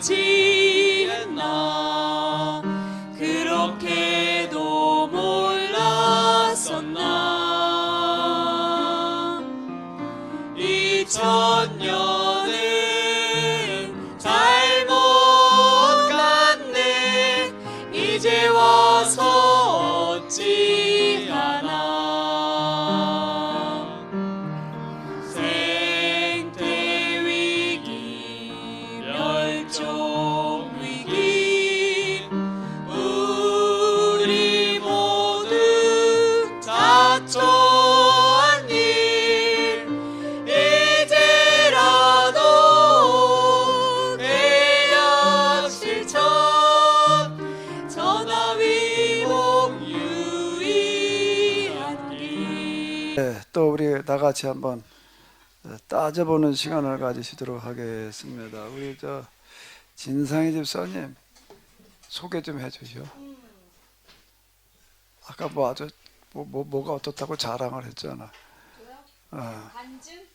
오지 않나 그렇게도 몰랐었나 2000년은 잘못 갔네 이제 와서 어찌 하나 생태위기 멸종위기 우리 모두 자초한 일 이제라도 대략 실천 전화위복 유의하기. 네, 또 우리 다 같이 한번 따져보는 시간을 가지시도록 하겠습니다. 우리 저 진상희 집사님 소개 좀 해주시오. 아까 뭐 아주 뭐가 어떻다고 자랑을 했잖아. 간증?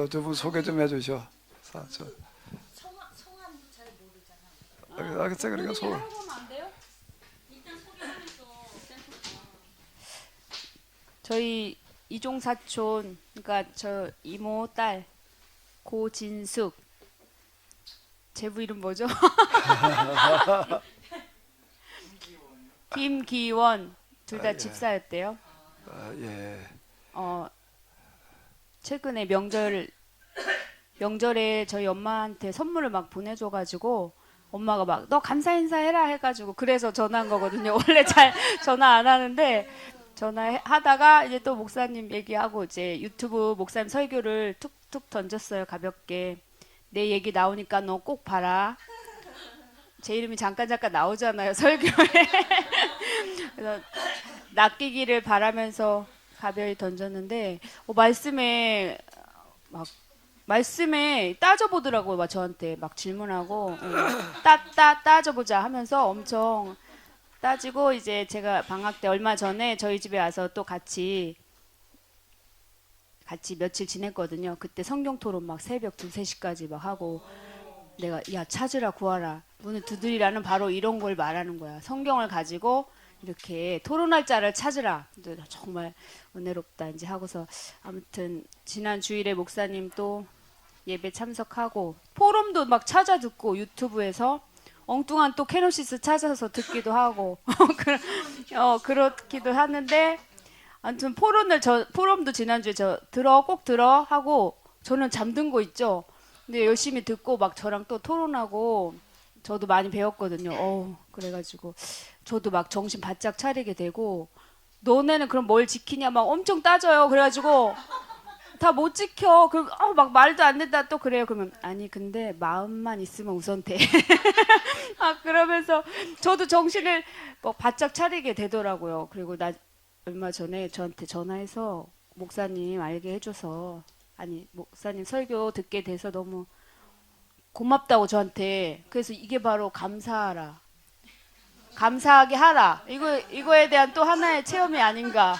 두 분 소개 좀 해주시오. 성함도 잘 모르잖아. 알겠어, 그러니까 소. 물어보면 안 돼요? 일단 소개하면서. 저희 이종 사촌, 그러니까 저 이모 딸 고진숙. 제부 이름 뭐죠? 김기원 둘 다 예. 집사였대요. 예. 최근에 명절에 저희 엄마한테 선물을 막 보내줘가지고 엄마가 막 너 감사 인사해라 해가지고 그래서 전화한 거거든요. 원래 잘 전화 안 하는데 전화하다가 이제 또 목사님 얘기하고 이제 유튜브 목사님 설교를 툭툭 던졌어요. 가볍게 내 얘기 나오니까 너 꼭 봐라. 제 이름이 잠깐 나오잖아요. 설교에. 그래서 낚이기를 바라면서 가벼이 던졌는데 말씀에 따져보더라고요. 막 저한테 막 질문하고 따져보자 하면서 엄청 따지고 이제 제가 방학 때 얼마 전에 저희 집에 와서 또 같이 며칠 지냈거든요. 그때 성경 토론 막 새벽 2, 3시까지 막 하고 내가 야 찾으라 구하라 문을 두드리라는 바로 이런 걸 말하는 거야. 성경을 가지고 이렇게 토론할 자를 찾으라. 정말 은혜롭다 이제 하고서 아무튼 지난 주일에 목사님 또 예배 참석하고 포럼도 막 찾아 듣고 유튜브에서 엉뚱한 또 케노시스 찾아서 듣기도 하고 그렇기도 하는데 아무튼 포럼도 지난주에 꼭 들어 하고 저는 잠든 거 있죠. 근데 열심히 듣고 막 저랑 또 토론하고 저도 많이 배웠거든요. 그래가지고 저도 막 정신 바짝 차리게 되고 너네는 그럼 뭘 지키냐 막 엄청 따져요. 그래가지고 다 못 지켜. 막 말도 안 된다 또 그래요. 그러면 아니 근데 마음만 있으면 우선 돼. 그러면서 저도 정신을 뭐 바짝 차리게 되더라고요. 그리고 얼마 전에 저한테 전화해서 목사님 알게 해줘서 목사님 설교 듣게 돼서 너무 고맙다고 저한테. 그래서 이게 바로 감사하라. 감사하게 하라. 이거에 대한 또 하나의 체험이 아닌가.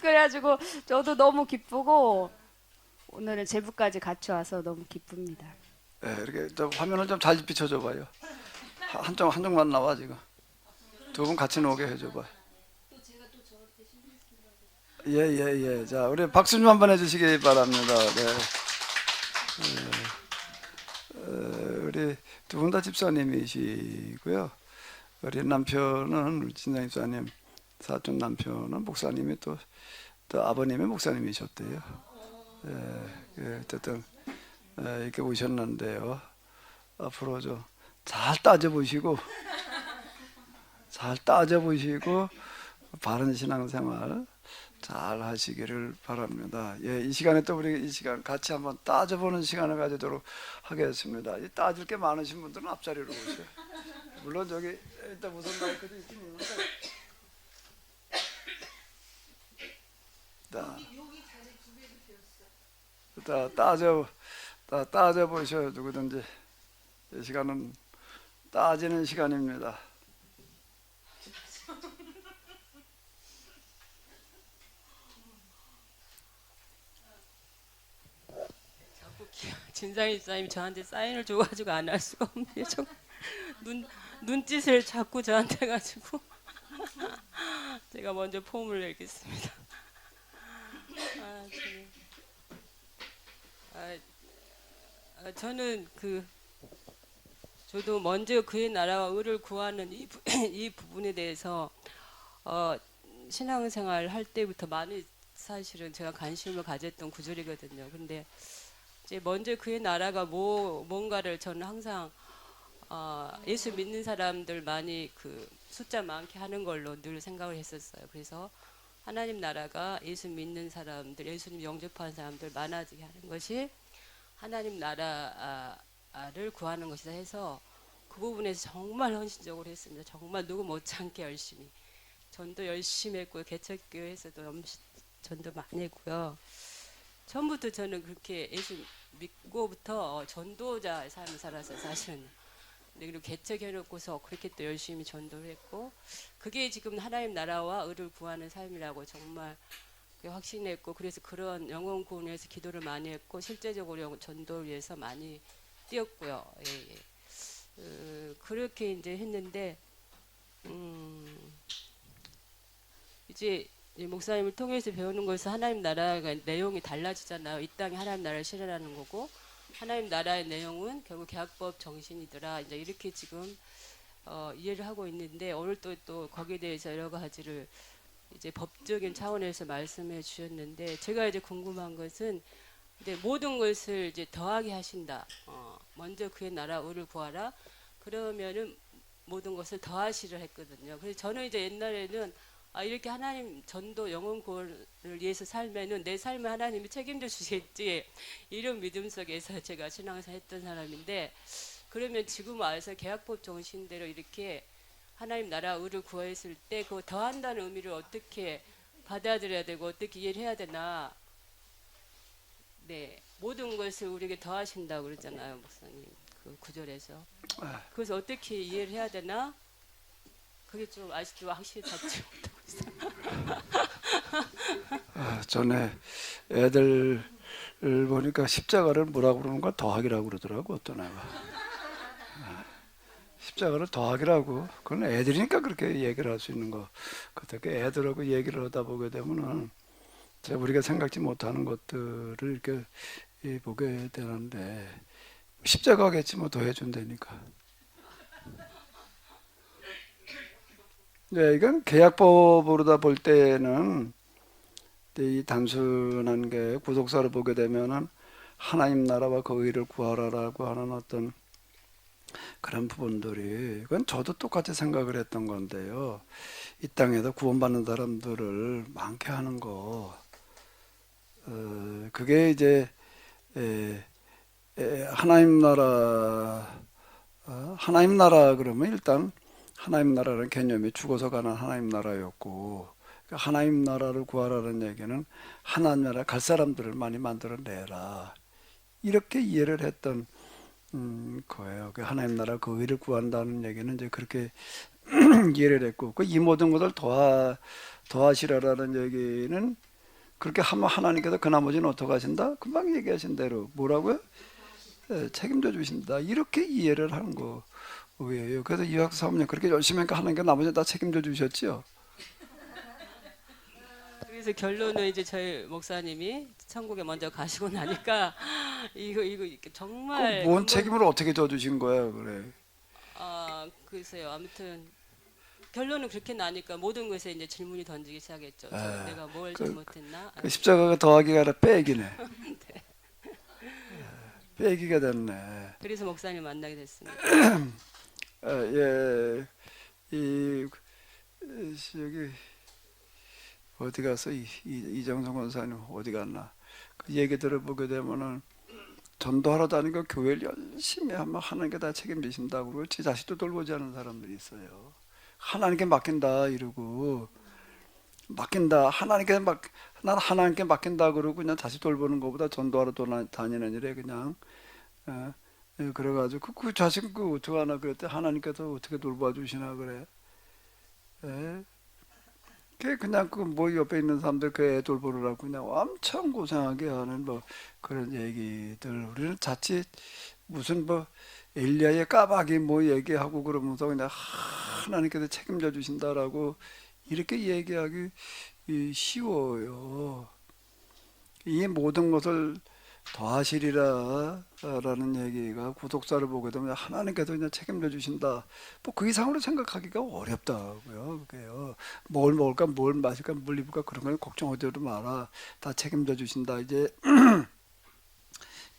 그래가지고 저도 너무 기쁘고 오늘은 제부까지 같이 와서 너무 기쁩니다. 네, 이렇게 좀 화면을 좀 잘 비춰줘 봐요. 한쪽만 나와 지금. 두 분 같이 나오게 해줘 봐. 예. 자, 우리 박수 좀 한번 해주시기 바랍니다. 네. 우리 두 분 다 집사님이시고요. 우리 남편은 진상 집사님, 사촌 남편은 목사님이 또 아버님의 목사님이셨대요. 어쨌든 이렇게 오셨는데요. 앞으로 좀 잘 따져보시고 바른 신앙생활 잘 하시기를 바랍니다. 예, 이 시간에 또 우리 이 시간 같이 한번 따져보는 시간을 가지도록 하겠습니다. 이 따질 게 많으신 분들은 앞자리로 오세요. 물론 저기 일단 우선 마이크도 있긴 있는데. 따져 보셔요. 누구든지 이 시간은 따지는 시간입니다. 자꾸 진상희 집사님이 저한테 사인을 줘가지고 안 할 수가 없네요. 눈짓을 자꾸 저한테 가지고 제가 먼저 폼을 내겠습니다. 저는 저도 먼저 그의 나라와 의를 구하는 이 부분에 대해서 신앙생활 할 때부터 많이 사실은 제가 관심을 가졌던 구절이거든요. 근데 이제 먼저 그의 나라가 뭔가를 저는 항상 예수 믿는 사람들 많이 숫자 많게 하는 걸로 늘 생각을 했었어요. 그래서 하나님 나라가 예수 믿는 사람들, 예수님 영접하는 사람들 많아지게 하는 것이 하나님 나라를 구하는 것이다 해서 그 부분에서 정말 헌신적으로 했습니다. 정말 누구 못지않게 열심히 전도 열심히 했고요. 개척교회에서도 전도 많이 했고요. 처음부터 저는 그렇게 예수 믿고부터 전도자의 삶을 살았어요. 사실은. 그리고 개척해놓고서 그렇게 또 열심히 전도를 했고 그게 지금 하나님 나라와 의를 구하는 삶이라고 정말 확신했고 그래서 그런 영혼 구원을 위해서 기도를 많이 했고 실제적으로 전도를 위해서 많이 뛰었고요. 그렇게 이제 했는데 이제 목사님을 통해서 배우는 것은 하나님 나라가 내용이 달라지잖아요. 이 땅에 하나님 나라를 실현하는 거고 하나님 나라의 내용은 결국 계약법 정신이더라. 이제 이렇게 지금 이해를 하고 있는데 오늘 또 거기에 대해서 여러 가지를 이제 법적인 차원에서 말씀해 주셨는데 제가 이제 궁금한 것은 이제 모든 것을 이제 더하게 하신다. 먼저 그의 나라 의를 구하라. 그러면은 모든 것을 더하시려 했거든요. 그래서 저는 이제 옛날에는 이렇게 하나님 전도 영혼 구원을 위해서 살면은 내 삶을 하나님이 책임져 주시겠지 이런 믿음 속에서 제가 신앙생활 했던 사람인데 그러면 지금 와서 계약법 정신대로 이렇게 하나님 나라 의를 구했을 때 그 더한다는 의미를 어떻게 받아들여야 되고 어떻게 이해를 해야 되나. 네, 모든 것을 우리에게 더하신다고 그러잖아요, 목사님. 그 구절에서. 그래서 어떻게 이해를 해야 되나? 그게 좀 아직도 확실히 닿지 못하고 있어요. 전에 애들 보니까 십자가를 뭐라고 그러는가 더하기라고 그러더라고 어떤 애가. 십자가를 더하기라고. 그건 애들이니까 그렇게 얘기를 할 수 있는 거. 그렇게 애들하고 얘기를 하다 보게 되면은 우리가 생각지 못하는 것들을 이렇게 보게 되는데 십자가겠지 뭐 더 해준다니까. 네, 이건 계약법으로다 볼 때는 이 단순한 게 구속사를 보게 되면은 하나님 나라와 그 의를 구하라라고 하는 어떤 그런 부분들이 그건 저도 똑같이 생각을 했던 건데요. 이 땅에서 구원받는 사람들을 많게 하는 거 그게 이제 하나님 나라 그러면 일단 하나님 나라라는 개념이 죽어서 가는 하나님 나라였고 하나님 나라를 구하라는 얘기는 하나님 나라 갈 사람들을 많이 만들어내라 이렇게 이해를 했던 거예요. 하나님 나라 그 의를 구한다는 얘기는 이제 그렇게 이해를 했고 이 모든 것을 더하시라라는 얘기는 그렇게 하면 하나님께서 그 나머지는 어떻게 하신다? 금방 얘기하신 대로 뭐라고요? 책임져 주신다. 이렇게 이해를 하는 거예요. 그래서 이학 사모님 그렇게 열심히 하니까 하나님께 나머지 다 책임져 주셨죠. 그래서 결론은 이제 저희 목사님이 천국에 먼저 가시고 나니까 이거 정말 뭔 책임을 어떻게 져 주신 거예요, 그래? 글쎄요. 아무튼 결론은 그렇게 나니까 모든 것에 이제 질문이 던지기 시작했죠. 내가 뭘 잘못했나? 그 십자가가 더하기가 아니라 빼기네. 네. 빼기가 됐네. 그래서 목사님 만나게 됐습니다. 예, 여기 어디 가서 이정성 권사님 어디 갔나? 그 얘기 들어보게 되면은 전도하러 다니고 교회를 열심히 하면 하나님께 다 책임지신다고 그러고 제 자식도 돌보지 않는 사람들이 있어요. 하나님께 맡긴다 이러고 맡긴다 난 하나님께 맡긴다 그러고 그냥 자식 돌보는 것보다 전도하러 다니는 일에 그냥 그래가지고 그 자식 그 어떡하나 그랬더니 하나님께서 어떻게 돌봐 주시나 그래. 그냥 그 뭐 옆에 있는 사람들 그 애 돌보느라고 그냥 엄청 고생하게 하는 뭐 그런 얘기들. 우리는 자칫 무슨 뭐 엘리야의 까마귀 뭐 얘기하고 그러면서 그냥 하나님께서 책임져 주신다라고 이렇게 얘기하기 쉬워요. 이 모든 것을 더하시리라 라는 얘기가 구속사를 보게 되면 하나님께서 그냥 책임져 주신다. 뭐 그 이상으로 생각하기가 어렵다고요. 그게요. 뭘 먹을까, 뭘 마실까, 뭘 입을까 그런 건 걱정하지도 마라. 다 책임져 주신다. 이제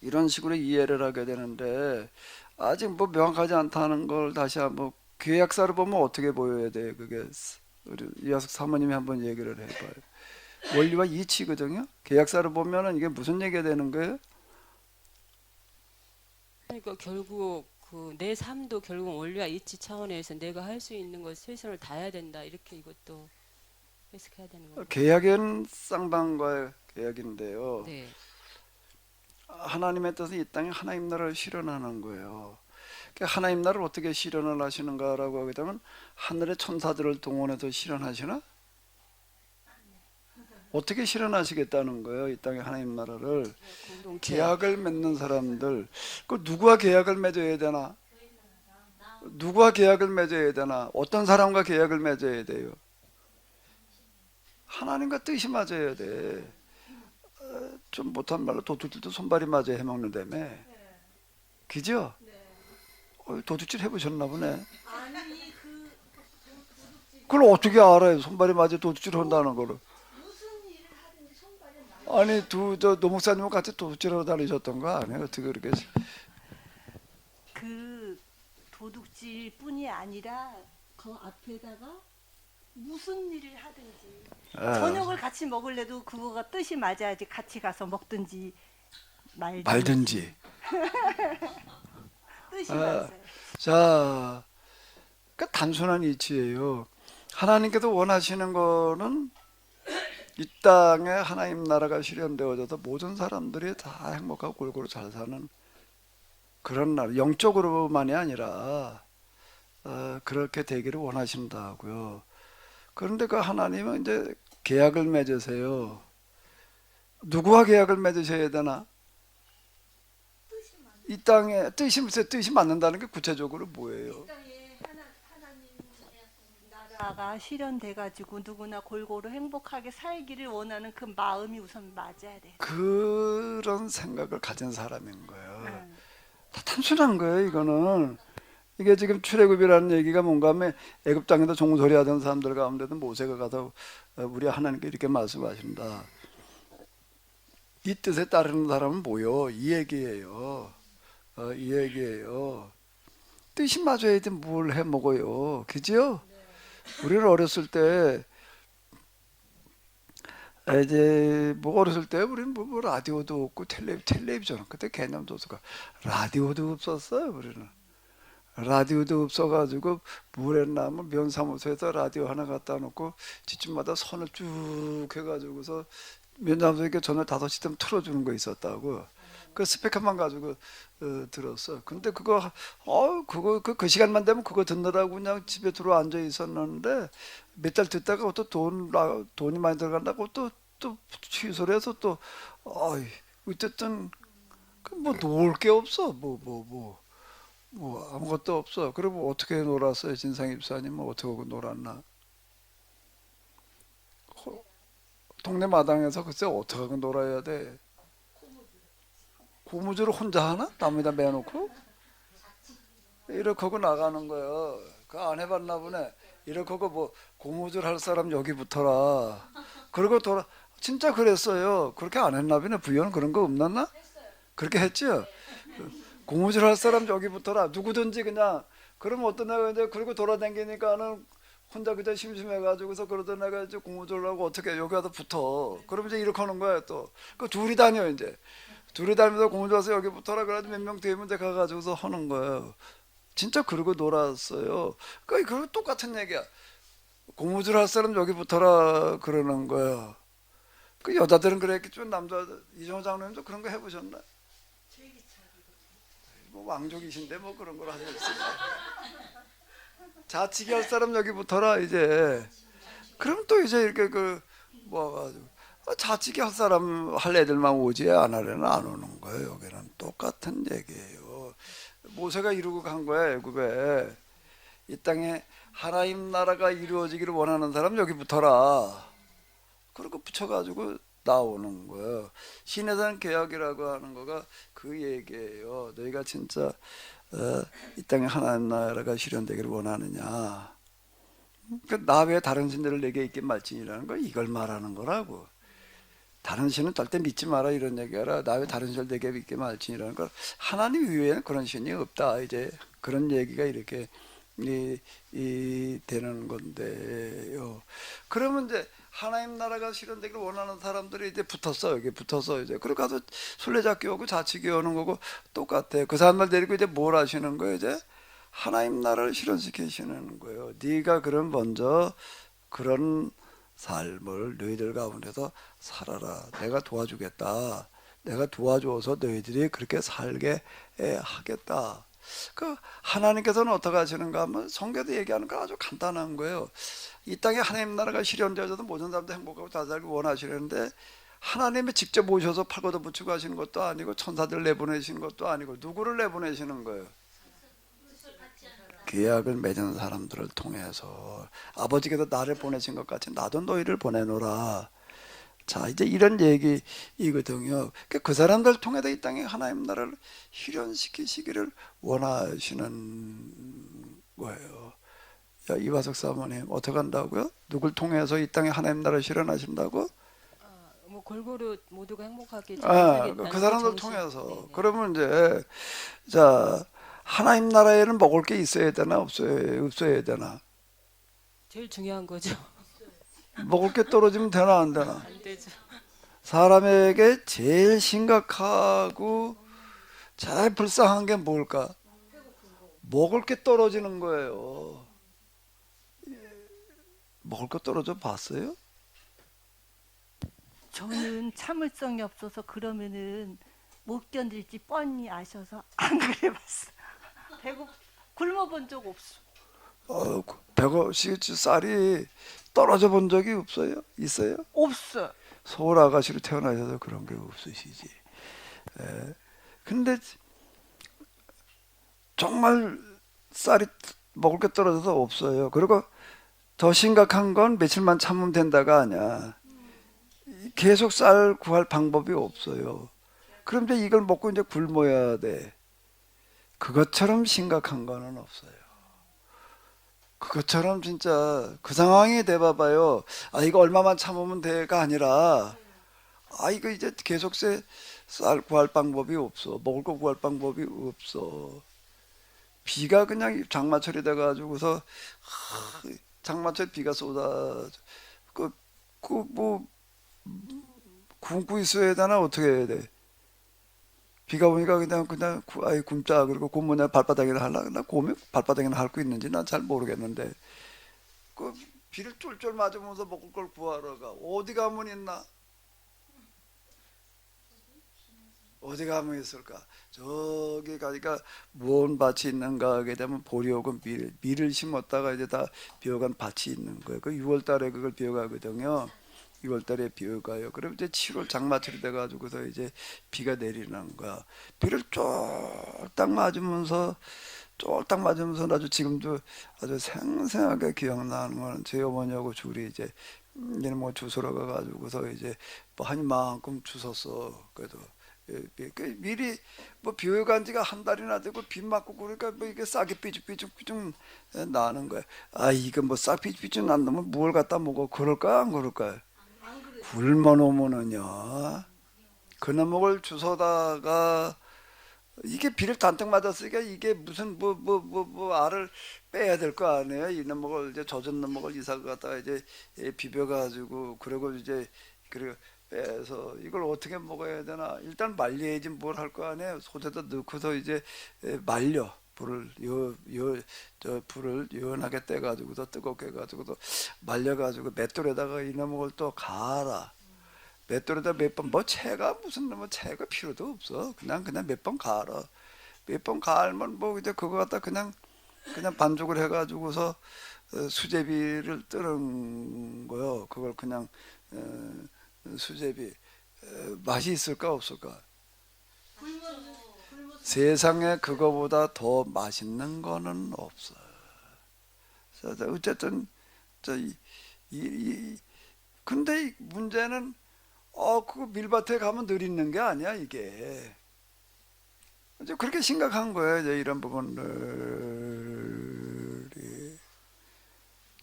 이런 식으로 이해를 하게 되는데 아직 뭐 명확하지 않다는 걸 다시 한번 계약사를 보면 어떻게 보여야 돼요? 그게 우리 이하숙 사모님이 한번 얘기를 해봐요. 원리와 이치거든요. 계약사를 보면은 이게 무슨 얘기가 되는 거예요? 그러니까 결국 그 내 삶도 결국 원리와 이치 차원에서 내가 할 수 있는 것 최선을 다해야 된다. 이렇게 이것도 해석해야 되는 거고. 계약은 쌍방과의 계약인데요. 네. 하나님의 뜻은 이 땅에 하나님 나라를 실현하는 거예요. 하나님 나라를 어떻게 실현을 하시는가라고 하게 되면 하늘의 천사들을 동원해서 실현하시나? 어떻게 실현하시겠다는 거예요? 이 땅에 하나님 나라를. 공동체. 계약을 맺는 사람들, 그 누구와 계약을 맺어야 되나? 누구와 계약을 맺어야 되나? 어떤 사람과 계약을 맺어야 돼요? 하나님과 뜻이 맞아야 돼. 좀 못한 말로 도둑질도 손발이 맞아 해먹는다며. 그죠? 도둑질 해보셨나 보네. 그걸 어떻게 알아요? 손발이 맞아 도둑질 한다는 거를. 아니 노 목사님과 같이 도둑질하러 다니셨던 거 아니에요? 어떻게 그렇게 그 도둑질뿐이 아니라 그 앞에다가 무슨 일을 하든지 저녁을 같이 먹을래도 그거가 뜻이 맞아야지 같이 가서 먹든지 말든지. 뜻이 맞아요. 자, 그 단순한 이치예요. 하나님께서 원하시는 거는 이 땅에 하나님 나라가 실현되어져서 모든 사람들이 다 행복하고 골고루 잘 사는 그런 나라, 영적으로만이 아니라 그렇게 되기를 원하신다고요. 그런데 그 하나님은 이제 계약을 맺으세요. 누구와 계약을 맺으셔야 되나? 이 땅에 뜻이 맞는다는 게 구체적으로 뭐예요? 나라가 실현돼가지고 누구나 골고루 행복하게 살기를 원하는 그 마음이 우선 맞아야 돼. 그런 생각을 가진 사람인 거예요. 다 단순한 거예요. 이거는 이게 지금 출애굽이라는 얘기가 뭔가 하면 애굽 땅에도 종소리 하던 사람들 가운데도 모세가 가서 우리 하나님께 이렇게 말씀하신다. 이 뜻에 따르는 사람은 뭐요? 이 얘기예요. 이 얘기예요. 뜻이 맞아야지 뭘 해 먹어요. 그죠? 우리는 어렸을 때 이제 뭐 어렸을 때 우리는 뭐 라디오도 없고 텔레비전 그때 개념도 없었고 라디오도 없었어요. 우리는 라디오도 없어가지고 뭘 했나 하면 면사무소에서 라디오 하나 갖다 놓고 집집마다 선을 쭉 해가지고서 면사무소에 저녁 5시쯤 틀어주는 거 있었다고. 그 스피커만 가지고 들었어. 근데 그거 그 시간만 되면 그거 듣느라고 그냥 집에 들어 앉아 있었는데 몇 달 듣다가 또 돈이 많이 들어간다고 또 취소를 해서 또 어쨌든 뭐 놀 게 없어. 뭐 아무것도 없어. 그러면 어떻게 놀았어요? 진상 입사님은 어떻게 하고 놀았나? 동네 마당에서 글쎄 어떻게 하고 놀아야 돼? 고무줄을 혼자 하나? 남에다 매놓고? 이렇게 하고 나가는 거예요. 그거 안 해봤나 보네. 이렇게 하고 뭐 고무줄 할 사람 여기 붙어라. 그러고 진짜 그랬어요. 그렇게 안 했나 보네. 부연 그런 거 없났나? 그렇게 했죠. 고무줄 할 사람 여기 붙어라. 누구든지 그냥. 그러면 어떤 애가 이제 그러고 돌아다니니까는 혼자 그저 심심해가지고서 그러던 애가 이제 고무줄하고 어떻게 여기 와서 붙어. 그러면 이제 이렇게 하는 거예요 또. 그 둘이 다녀 이제. 둘이 다니면서 고무줄 와서 여기 붙어라 그래가지고 몇 명 되면 돼 가가지고서 하는 거예요. 진짜 그러고 놀았어요. 그거 똑같은 얘기야. 고무줄 할 사람 여기 붙어라 그러는 거예요. 그 여자들은 그랬겠죠. 남자 이정호 장로님도 그런 거 해보셨나? 뭐 왕족이신데 뭐 그런 걸 하셨어요. 자치기 할 사람 여기 붙어라 이제. 그럼 또 이제 이렇게 모아가지고 자치기 할 사람 할 애들만 오지 안 하려는 안 오는 거예요. 여기는 똑같은 얘기예요. 모세가 이루고 간 거야 애굽에. 이 땅에 하나님 나라가 이루어지기를 원하는 사람 여기 붙어라. 그리고 붙여가지고 나오는 거예요. 신해산 계약이라고 하는 거가 그 얘기예요. 너희가 진짜 이 땅에 하나님 나라가 실현되기를 원하느냐. 나 외에 다른 신들을 내게 있게 말지니라는 거 이걸 말하는 거라고. 다른 신은 절대 믿지 마라 이런 얘기하라. 나 외에 다른 신을 내게 믿게 말지니라는 거. 하나님 외에는 그런 신이 없다. 이제 그런 얘기가 이렇게 되는 건데요. 그러면 이제 하나님 나라가 실현되기를 원하는 사람들이 이제 붙었어. 여기 붙어서 이제 그리고 가서 술래잡기 오고 자치기 오는 거고 똑같아. 그 사람들 데리고 이제 뭘 하시는 거예요? 이제 하나님 나라를 실현시키시는 거예요. 네가 그럼 먼저 그런 삶을 너희들 가운데서 살아라. 내가 도와주겠다. 내가 도와줘서 너희들이 그렇게 살게 하겠다. 그 하나님께서는 어떻게 하시는가 하면 성경에도 얘기하는 건 아주 간단한 거예요. 이 땅에 하나님 나라가 실현되어져도 모든 사람도 행복하고 다 살기 원하시는데 하나님이 직접 오셔서 팔고도 붙이고 하시는 것도 아니고 천사들 내보내시는 것도 아니고 누구를 내보내시는 거예요? 계약을 맺은 사람들을 통해서 아버지께서 나를 보내신 것 같이 나도 너희를 보내노라. 자, 이제 이런 얘기이거든요. 그 사람들 통해서 이 땅에 하나님 나라를 실현시키시기를 원하시는 거예요. 야, 이화석 사모님 어떻게 한다고요? 누굴 통해서 이 땅에 하나님 나라를 실현하신다고? 뭐 골고루 모두가 행복하게 그 살겠다는 사람들 정신. 통해서. 네네. 그러면 이제 자, 하나님 나라에는 먹을 게 있어야 되나 없어야 되나? 제일 중요한 거죠. 먹을 게 떨어지면 되나 안 되나? 안 되죠. 사람에게 제일 심각하고 제일 불쌍한 게 뭘까? 먹을 게 떨어지는 거예요. 먹을 거 떨어져 봤어요? 저는 참을성이 없어서 그러면은 못 견딜지 뻔히 아셔서 안 그래봤어. 배고 굶어본 적 없어. 100원씩 쌀이 떨어져 본 적이 없어요? 있어요? 없어. 서울 아가씨로 태어나셔서 그런 게 없으시지. 근데 정말 쌀이 먹을 게 떨어져서 없어요. 그리고 더 심각한 건 며칠만 참으면 된다가 아니야. 계속 쌀 구할 방법이 없어요. 그럼 이제 이걸 먹고 이제 굶어야 돼. 그것처럼 심각한 거는 없어요. 그것처럼 진짜 그 상황이 돼봐봐요. 아, 이거 얼마만 참으면 돼가 아니라 아, 이거 이제 계속 쌀 구할 방법이 없어. 먹을 거 구할 방법이 없어. 비가 그냥 장마철이 돼가지고서 장마철 비가 쏟아 뭐 굶고 있어야 되나 어떻게 해야 돼? 비가 오니까 그냥 아이 굶자. 그리고 굶으면 발바닥에나 할라. 나 곰이 발바닥에나 핥고 있는지 난 잘 모르겠는데 그 비를 쫄쫄 맞으면서 먹을 걸 구하러 가. 어디 가면 있나? 어디 가면 있을까? 저기 가니까 무언 밭이 있는가 하게 되면 보리하고 밀을 심었다가 이제 다 비어간 밭이 있는 거예요. 그 6월달에 그걸 비어가거든요. 6월달에 비어가요. 그럼 이제 7월 장마철이 돼가지고서 이제 비가 내리는 거야. 비를 쫄딱 맞으면서 아주 지금도 아주 생생하게 기억나는 거는 제 어머니하고 둘이 이제 얘는 뭐 주소러 가가지고서 이제 뭐 한 이만큼 주웠어. 그래도 미리 뭐 비어간 지가 한 달이나 되고 비 맞고 그러니까 뭐 이게 싹이 삐죽삐죽 나는 거야. 아, 이거 뭐 싹 삐죽삐죽 난 놈은 뭘 갖다 먹어? 그럴까 안 그럴까? 굶어 놓으면은요. 그놈을 주워다가 이게 비를 단뜩 맞았으니까 이게 무슨 뭐 알을 빼야 될 거 아니에요. 이놈을 이제 젖은 놈을 이사 갖다가 이제 비벼가지고 그리고 이제 그리고 빼서 이걸 어떻게 먹어야 되나? 일단 말려야지 뭘 할 거 아니에요. 소재도 넣고서 이제 말려. 불을 연하게 떼가지고서 뜨겁게 해가지고서 말려가지고 맷돌에다가 이놈을 또 갈아. 맷돌에다 몇 번 뭐 채가 무슨 뭐 채가 필요도 없어. 그냥 몇 번 갈아. 몇 번 갈면 뭐 이제 그거 갖다 그냥 반죽을 해가지고서 수제비를 뜨는 거요. 그걸 그냥 수제비 맛이 있을까 없을까? 세상에 그거보다 더 맛있는 거는 없어요. 어쨌든 근데 문제는 그 밀밭에 가면 늘 있는 게 아니야 이게. 이제 그렇게 심각한 거예요. 이제 이런 부분들이.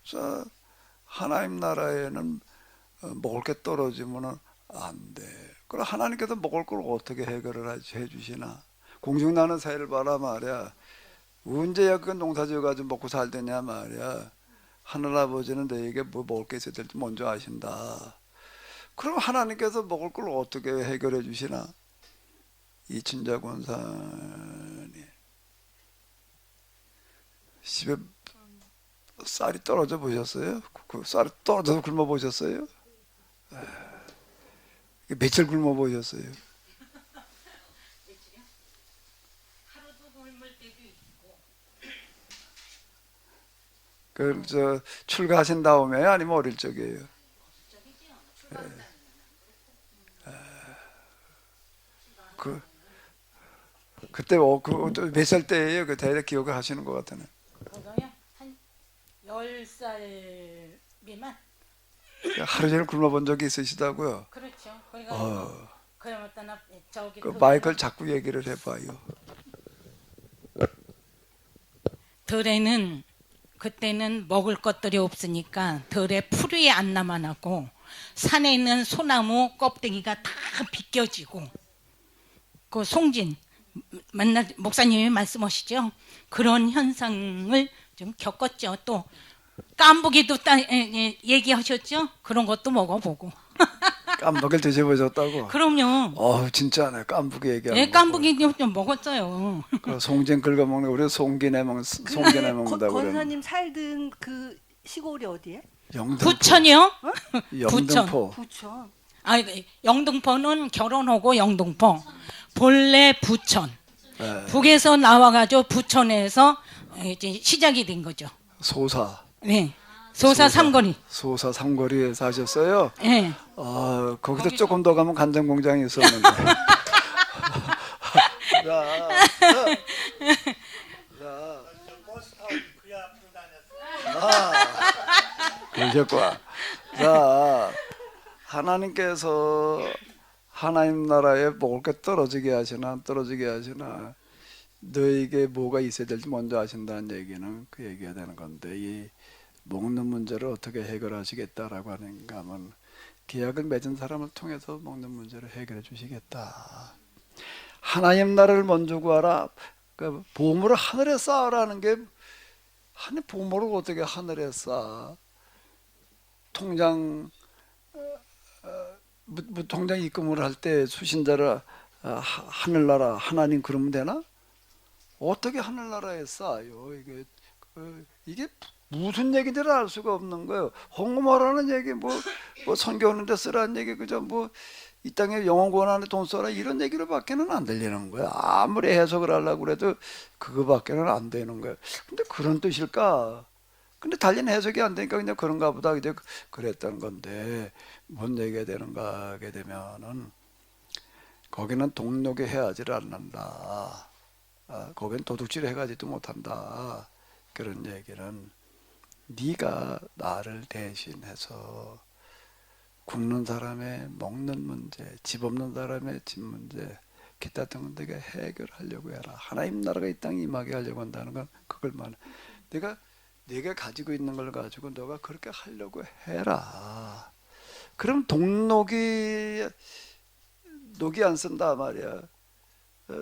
자, 하나님 나라에는 먹을 게 떨어지면은 안 돼. 그럼 하나님께서 먹을 걸 어떻게 해결을 해주시나? 공중나는 새를 봐라 말이야. 언제야 그 농사 지어가지고 먹고 살되냐 말이야. 하늘아버지는 너에게 뭐 먹을 게 있어야 될지 먼저 아신다. 그럼 하나님께서 먹을 걸 어떻게 해결해 주시나? 이춘자 권사님 집에 쌀이 떨어져 보셨어요? 그 쌀이 떨어져서 굶어 보셨어요? 며칠 굶어 보셨어요? 저 출가하신 다음에 아니면 어릴 적이에요? 그때 몇 살 때예요? 그 대략 기억을 하시는 것 같으네. 그거요? 한 10살 미만? 하루 종일 굶어본 적이 있으시다고요? 그렇죠. 그래가지고 그러면 저기 그 마이크를 자꾸 얘기를 해봐요. 들에는 그때는 먹을 것들이 없으니까 들에 풀이 안 남아나고 산에 있는 소나무 껍데기가 다 비껴지고 그 송진 맨날 목사님이 말씀하시죠. 그런 현상을 좀 겪었죠. 또 깐부기도 얘기하셨죠. 그런 것도 먹어보고. 깐부기를 드셔보셨다고? 그럼요. 진짜네. 깐부기 얘기하는 네, 거. 깐부기 좀 먹었어요. 그 송진 긁어 먹는 거 우리 송기내 먹는다고 그래. 권사님 살던 그 시골이 어디에? 영등포. 부천이요? 영등포. 부천. 아, 영등포는 결혼하고 영등포. 본래 부천. 네. 북에서 나와가지고 부천에서 이제 시작이 된 거죠. 소사. 네. 소사 삼거리. 소사 삼거리에 사셨어요? 네. 거기도 조금 더 가면 간장 공장이 있었는데. 그러셨구나. 자, 하나님께서 하나님 나라에 먹을 게 떨어지게 하시나 안 떨어지게 하시나 너에게 뭐가 있어야 될지 먼저 아신다는 얘기는 그 얘기가 되는 건데 이 먹는 문제를 어떻게 해결하시겠다라고 하는가 하면 계약을 맺은 사람을 통해서 먹는 문제를 해결해 주시겠다. 하나님 나라를 먼저 구하라. 그 보물을 하늘에 쌓으라는 게 하늘 보물을 어떻게 하늘에 쌓아? 통장 통장 입금을 할 때 수신자를 하늘나라 하나님 그러면 되나? 어떻게 하늘나라에 쌓아요? 이게 무슨 얘기들을 알 수가 없는 거예요. 홍금하라는 얘기 뭐 선교하는데 쓰라는 얘기 그저 뭐 이 땅에 영원 권한에 돈 써라 이런 얘기로밖에는 안 들리는 거야. 아무리 해석을 하려고 그래도 그거밖에는 안 되는 거야. 근데 그런 뜻일까? 근데 달린 해석이 안 되니까 그냥 그런가 보다 이제 그랬던 건데 뭔 얘기가 되는가 하게 되면은 거기는 동력에 해하지를 않는다. 거기는 도둑질 해가지도 못한다. 그런 얘기는 네가 나를 대신해서 굶는 사람의 먹는 문제, 집 없는 사람의 집 문제, 기타 등은 네가 해결하려고 해라. 하나님 나라가 이 땅에 임하게 하려고 한다는 건 그걸 말해. 내가 가지고 있는 걸 가지고 너가 그렇게 하려고 해라. 그럼 녹이 안 쓴다 말이야.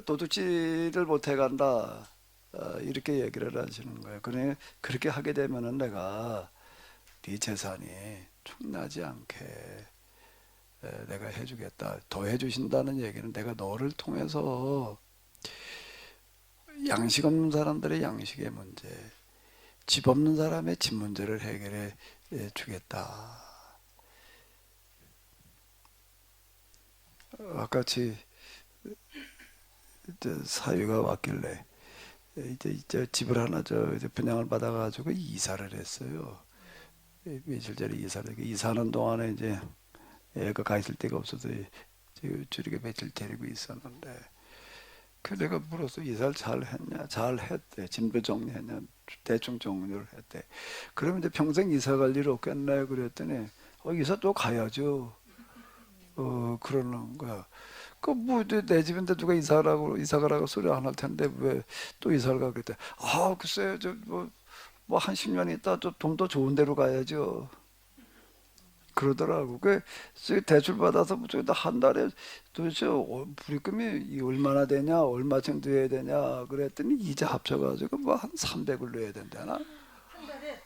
도둑질을 못 해간다. 이렇게 얘기를 하시는 거예요. 그래 그렇게 하게 되면은 내가 네 재산이 충나지 않게 내가 해주겠다. 더 해주신다는 얘기는 내가 너를 통해서 양식 없는 사람들의 양식의 문제, 집 없는 사람의 집 문제를 해결해 주겠다. 아까같이 사유가 왔길래 이제 집을 하나 이제 분양을 받아가지고 이사를 했어요. 며칠 전에 이사하는 동안에 이제 애가 가 있을 데가 없어서 줄이게 며칠 데리고 있었는데 그 내가 물어서 이사를 잘 했냐? 잘 했대. 짐도 정리했냐? 대충 정리를 했대. 그러면 이제 평생 이사 갈 일 없겠나요? 그랬더니 이사 또 가야죠. 그러는 거야. 그 뭐 내 집인데 누가 이사 가라고 소리 안 할 텐데 왜 또 이사를 가겠대? 글쎄요, 뭐 한 10년 있다 좀 더 좋은 데로 가야죠. 그러더라고. 그 대출 받아서 한 달에 도대체 불입금이 얼마나 되냐, 얼마쯤 돼야 되냐 그랬더니 이자 합쳐가지고 뭐 한 300을 내야 된다나? 한 달에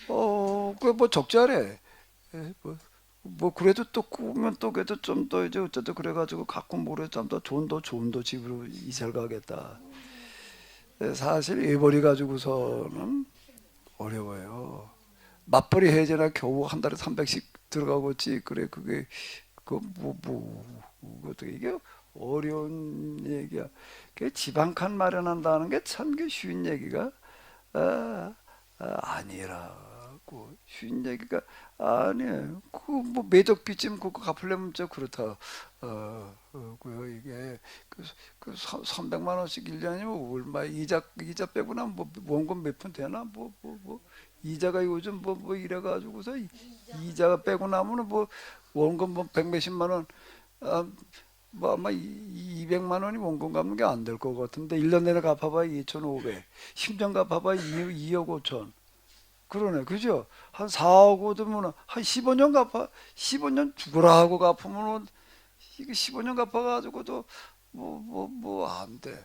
그 뭐 적자래. 뭐 그래도 또 꾸면 또 그래도 좀 더 이제 어쨌든 그래가지고 가끔 모레 좀 더 좋은 도 집으로 이사를 가겠다. 사실 애벌이 가지고서는 어려워요. 맞벌이 해제나 겨우 한 달에 300씩 들어가고 있지. 그래 그게 어떻게 이게 어려운 얘기야. 그 집 한 칸 마련한다는 게 참 쉬운 얘기가 아니라고. 쉬운 얘기가 아니에요. 그 뭐 매덕 빚좀 그거 갚으려면 좀 그렇다. 고요 이게 그 300만 원씩 1년이면 얼마 이자 빼고 나면 뭐 원금 몇 푼 되나 뭐 이자가 요즘 뭐 이래 가지고서 이자가 빼고 나면은 뭐 원금 뭐 100몇십만 원 뭐 아마 200만 원이 원금 갚는 게 안 될 것 같은데 1년 내내 갚아봐야 2,500, 10년 갚아봐야 2억 5천. 그러네, 그죠? 한 4억 5면 한 15년 15년 죽으라 하고 갚으면 이거 15년 갚아가지고도 뭐 안 돼.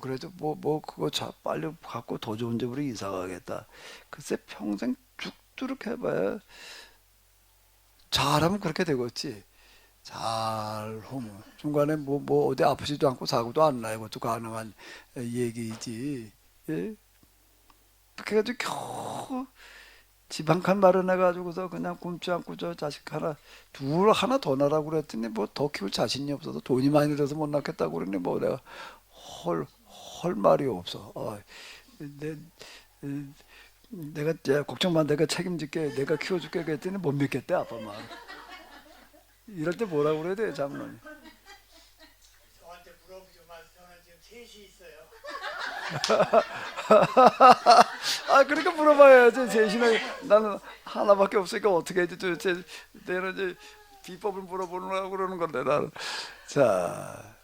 그래도 뭐 그거 빨리 갖고 더 좋은 집으로 이사 가겠다. 글쎄 평생 죽도록 해봐야 잘하면 그렇게 되겠지. 잘하면 중간에 뭐 어디 아프지도 않고 사고도 안 나요. 그것도 가능한 얘기지. 예? 그래가지고 겨우 집 한 칸 마련해가지고서 그냥 굶지 않고 저 자식 하나 더 낳으라고 그랬더니 뭐 더 키울 자신이 없어서 돈이 많이 들어서 못 낳겠다고 그러니 뭐 내가 헐 말이 없어. 내가 걱정만 내가 책임질게 내가 키워줄게 그랬더니 못 믿겠대 아빠 말. 이럴 때 뭐라고 그래야 돼 장모님? 저한테 물어보지 마세요. 저는 지금 셋이 있어요. 그러니까 물어봐야지. 셋이나 나는 하나밖에 없으니까 어떻게 해야지. 도대체 내가 이제 비법을 물어보려고 그러는 건데 나는. 자,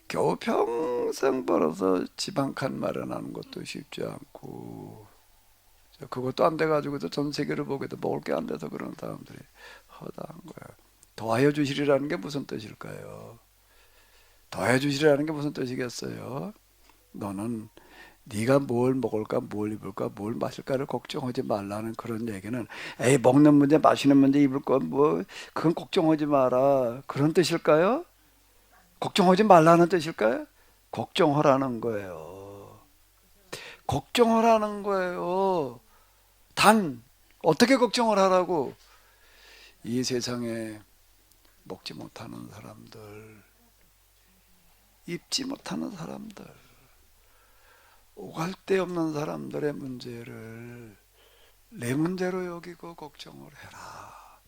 겨우 평생 벌어서 집 한 칸 마련하는 것도 쉽지 않고 그것도 안 돼가지고도 전 세계를 보게도 먹을 게 안 돼서 그런 사람들이 허다한 거야. 더하여 주시리라는 게 무슨 뜻일까요? 더하여 주시리라는 게 무슨 뜻이겠어요? 너는 네가 뭘 먹을까, 뭘 입을까, 뭘 마실까를 걱정하지 말라는 그런 얘기는 먹는 문제, 마시는 문제, 입을 거 뭐 그건 걱정하지 마라 그런 뜻일까요? 걱정하지 말라는 뜻일까요? 걱정하라는 거예요. 걱정하라는 거예요. 단 어떻게 걱정을 하라고? 이 세상에 먹지 못하는 사람들, 입지 못하는 사람들, 오갈 데 없는 사람들의 문제를 내 문제로 여기고 걱정을 해라.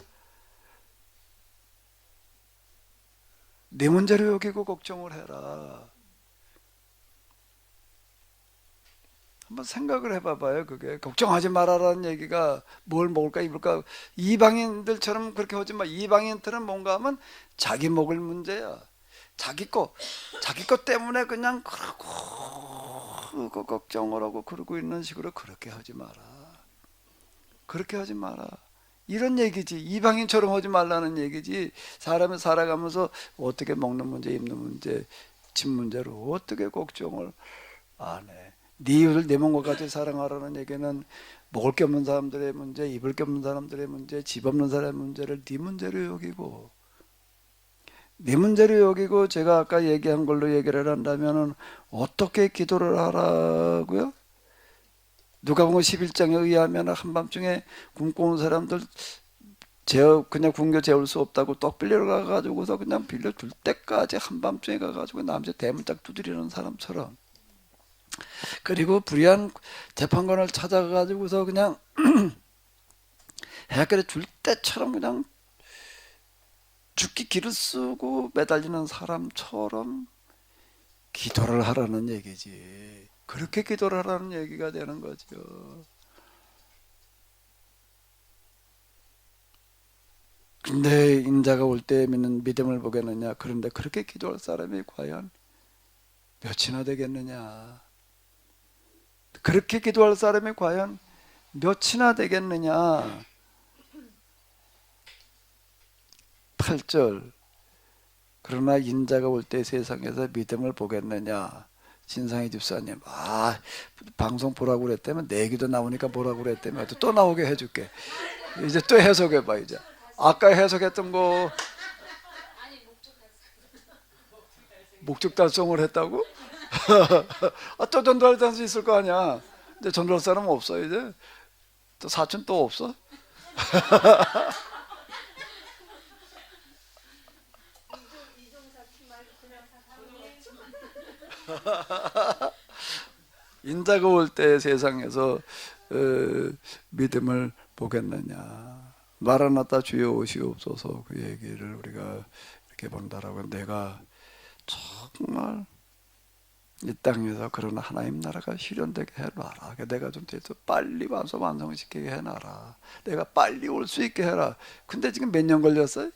내 문제로 여기고 걱정을 해라. 한번 생각을 해봐봐요. 그게 걱정하지 말아라는 얘기가 뭘 먹을까 입을까 이방인들처럼 그렇게 하지 마. 이방인들은 뭔가 하면 자기 먹을 문제야. 자기 거 때문에 그냥 그러고 걱정을 하고 그러고 있는 식으로 그렇게 하지 마라. 그렇게 하지 마라. 이런 얘기지. 이방인처럼 하지 말라는 얘기지. 사람이 살아가면서 어떻게 먹는 문제, 입는 문제, 집 문제로 어떻게 걱정을 안 해. 네 이웃을 내 몸과 같이 사랑하라는 얘기는 먹을 게 없는 사람들의 문제, 입을 게 없는 사람들의 문제, 집 없는 사람의 문제를 네 문제로 여기고 네 문제로 여기고 제가 아까 얘기한 걸로 얘기를 한다면은 어떻게 기도를 하라고요? 누가복음 11장에 의하면 한밤중에 굶고 온 사람들 그냥 굶겨 재울 수 없다고 떡 빌리러 가가지고서 그냥 빌려줄 때까지 한밤중에 가가지고 남자 대문짝 두드리는 사람처럼, 그리고 불의한 재판관을 찾아가가지고서 그냥 해결해 줄 때처럼 그냥 죽기 길을 쓰고 매달리는 사람처럼 기도를 하라는 얘기지. 그렇게 기도를 하라는 얘기가 되는 거죠. 근데 인자가 올 때 믿음을 보겠느냐. 그런데 그렇게 기도할 사람이 과연 몇이나 되겠느냐. 그렇게 기도할 사람이 과연 몇이나 되겠느냐. 8절. 그러나 인자가 올 때 세상에서 믿음을 보겠느냐. 진상희 집사님, 방송 보라고 그랬다면 내 기도 나오니까 보라고 그랬다면 또 나오게 해줄게. 이제 또 해석해봐. 이제 아까 해석했던 거 목적 달성을 했다고? 또 전도할 사람 있을 거 아니야. 이제 전도할 사람 없어. 이제 또 사촌 또 없어? 인자가 올 때 세상에서 믿음을 보겠느냐. 마라나타 주여 오시옵소서. 그 얘기를 우리가 이렇게 본다라고. 내가 정말 이 땅에서 그런 하나님 나라가 실현되게 해놔라. 내가 좀 더 빨리 와서 완성시키게 해놔라. 내가 빨리 올 수 있게 해라. 근데 지금 몇 년 걸렸어요?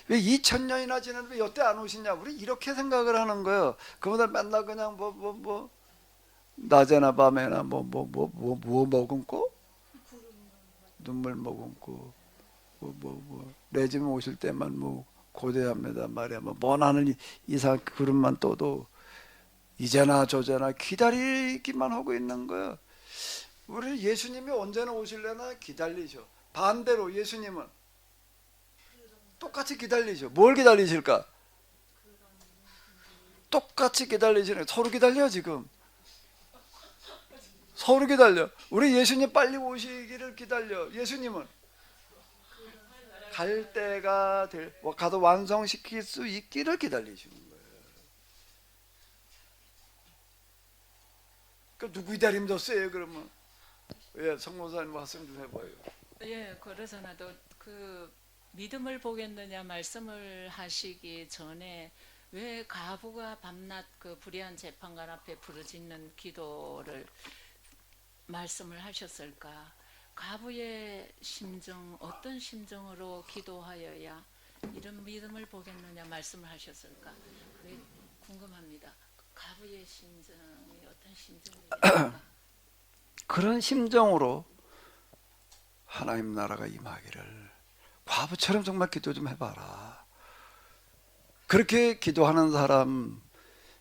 왜 2000년이나 지났는데 왜 여태 안 오시냐? 우리 이렇게 생각을 하는 거예요. 그보다 맨날 그냥 낮에나 밤에나 뭐 머금고 눈물 머금고 레짐 오실 때만 고대합니다 말이야. 나는 이상 그릇만 떠도 이제나 저제나 기다리기만 하고 있는 거예요. 우리 예수님이 언제나 오실래나 기다리셔. 반대로 예수님은 똑같이 기다리죠. 뭘 기다리실까? 똑같이 기다리시네. 서로 기다려. 지금 서로 기다려. 우리 예수님 빨리 오시기를 기다려. 예수님은 갈 때가 가서 완성시킬 수 있기를 기다리시는 거예요. 누구 기다리면 더 세요 그러면? 성모사님 말씀 좀 해봐요. 그래서 나도 믿음을 보겠느냐 말씀을 하시기 전에 왜 과부가 밤낮 불의한 재판관 앞에 부르짖는 기도를 말씀을 하셨을까? 과부의 심정, 어떤 심정으로 기도하여야 이런 믿음을 보겠느냐 말씀을 하셨을까? 그게 궁금합니다. 과부의 심정이 어떤 심정이었을까? 그런 심정으로 하나님 나라가 임하기를. 과부처럼 정말 기도 좀 해봐라. 그렇게 기도하는 사람,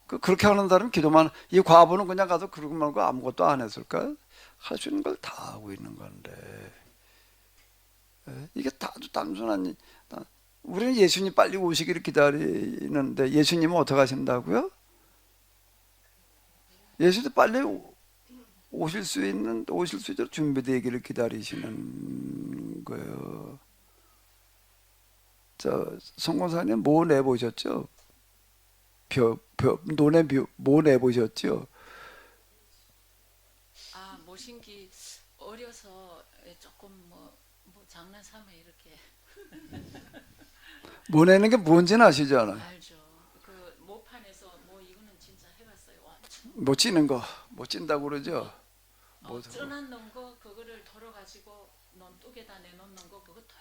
그렇게 하는 사람 기도만, 이 과부는 그냥 가서 그러고 말고 아무것도 안 했을까? 할 수 있는 걸 다 하고 있는 건데. 이게 아주 단순한, 우리는 예수님 빨리 오시기를 기다리는데 예수님은 어떻게 하신다고요? 예수님 빨리 오실 수 있도록 준비되기를 기다리시는 거예요. 성공사님 뭐 내보셨죠? 뭐 내보셨죠? 모신기 어려서 조금 장난삼아 이렇게 뭐 내는 게 뭔지는 아시잖아요. 알죠. 모판에서 이거는 진짜 해봤어요. 못 찌는 거, 못 찐다고 그러죠. 쪄난 놈 거 그거를 덜어가지고 논둑에다 내놓는 거 그거 더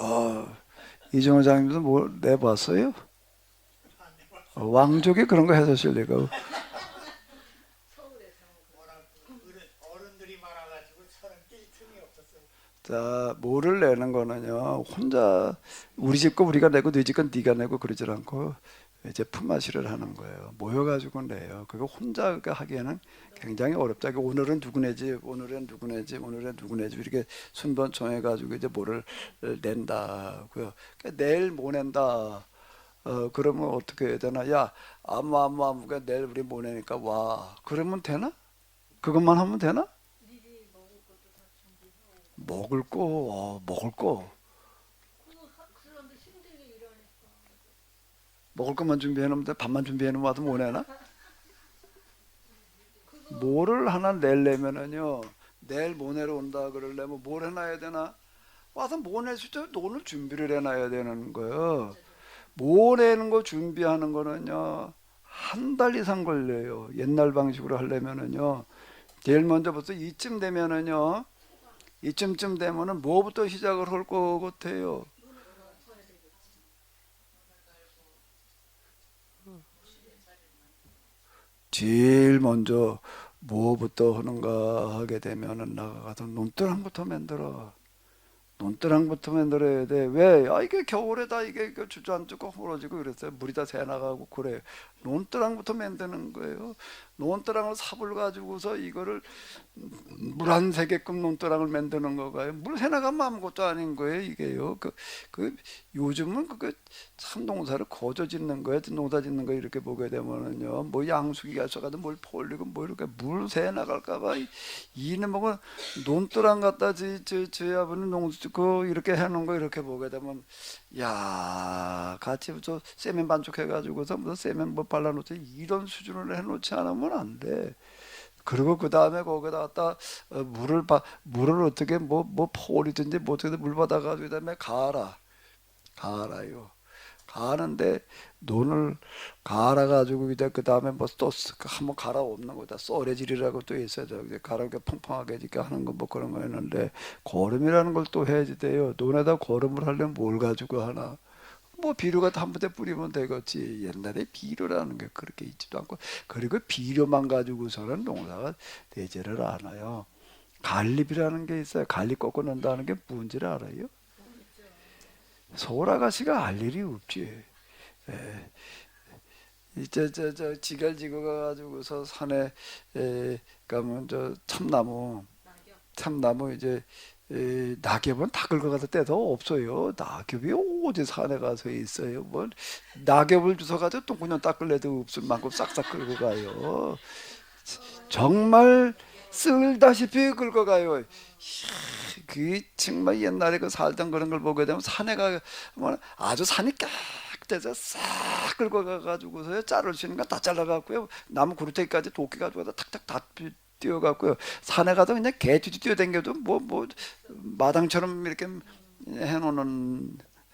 힘들어요. 이정호 장님도 뭐 내봤어요? 왕족이 그런 거 해서실 리가. 어른들이 많아가지고 저는 뛸 틈이 없었어요. 자, 뭐를 내는 거는요. 혼자 우리 집 거 우리가 내고 네 집 건 네가 내고 그러질 않고 이제 품앗이를 하는 거예요. 모여가지고 내요. 그거 혼자 하기에는 굉장히 어렵다. 오늘은 누구네 집, 오늘은 누구네 집, 오늘은 누구네 집 이렇게 순번 정해가지고 이제 뭐를 낸다고요. 그러니까 내일 뭐 낸다. 그러면 어떻게 해야 되나? 야, 아무가 내일 우리 뭐 내니까 와. 그러면 되나? 그것만 하면 되나? 먹을 거, 먹을 거. 먹을 것만 준비해 놓으면 돼. 밥만 준비해 놓으면 와도 못 내나? 뭐를 하나 내려면은요, 내일 뭐 내러 온다 그러려면 뭘 해놔야 되나? 와서 뭐 낼 수 있죠? 오늘 준비를 해놔야 되는 거예요. 뭐 내는 거 준비하는 거는요, 한 달 이상 걸려요. 옛날 방식으로 하려면은요, 제일 먼저 벌써 이쯤 되면은요, 이쯤 되면은 뭐부터 시작을 할 것 같아요? 제일 먼저 뭐부터 하는가 하게 되면은 나가서 논두렁부터 만들어. 논두렁부터 만들어야 돼. 왜? 아, 이게 겨울에다 이게 주저앉고 흐러지고 그랬어요. 물이 다 새나가고 그래요. 논두렁부터 만드는 거예요. 논두렁을 삽을 가지고서 이거를 물 안 새게끔 논두렁을 만드는 거가요. 물 새나가면 아무것도 아닌 거예요, 이게요. 요즘은 참 농사를 거저 짓는 거예요. 농사 짓는 거 이렇게 보게 되면은요, 뭐 양수기가 써가지고 뭘 퍼올리고 뭐 이렇게 물 새나갈까봐 이놈은 논두렁 갖다 저희 아버는 이렇게 해놓은 거 이렇게 보게 되면, 야, 같이 저 세면 반죽해가지고서 무슨 세면 뭐 발라놓지 이런 수준으로 해놓지 않으면 안 돼. 그리고 그 다음에 거기다 갖다 물을 어떻게 뭐 퍼올리든지 뭐 어떻게 물 받아가지고 그다음에 갈아요. 가는데 논을 갈아가지고 이제 그 다음에 뭐 또 한번 갈아 엎는 거다. 쏘레질이라고 또 있어요. 저기 갈아게 펑펑하게 이렇게 하는 거 뭐 그런 거 했는데, 거름이라는 걸 또 해야지 돼요. 논에다 거름을 하려면 뭘 가지고 하나? 뭐 비료 같은 한 부대 뿌리면 되겠지. 옛날에 비료라는 게 그렇게 있지도 않고, 그리고 비료만 가지고서는 농사가 되지를 않아요. 갈립이라는 게 있어요. 갈립 꺾어 넣는다는 게 뭔지를 알아요? 서울 아가씨가 알 일이 없지. 예. 이제 저 지갈 지고 가가지고서 산에 가면 저 참나무 이제 낙엽은 다 긁어가서 떼도 없어요. 낙엽이 오지 산에 가서 있어요. 뭐 낙엽을 주워가지고 똥구녕 닦을래도 없을 만큼 싹싹 긁어가요. 정말 쓸다시피 긁어가요. 그 정말 옛날에 그 살던 그런 걸 보게 되면 산에 가면 아주 산이 깨끗해서 싹 긁어가가지고서 자를 수 있는 건 다 잘라갖고요. 나무 구루테기까지 도끼 가지고 탁탁 다 뛰어갖고요. 산에 가서 그냥 개쥐 뛰어댕겨도 뭐 마당처럼 이렇게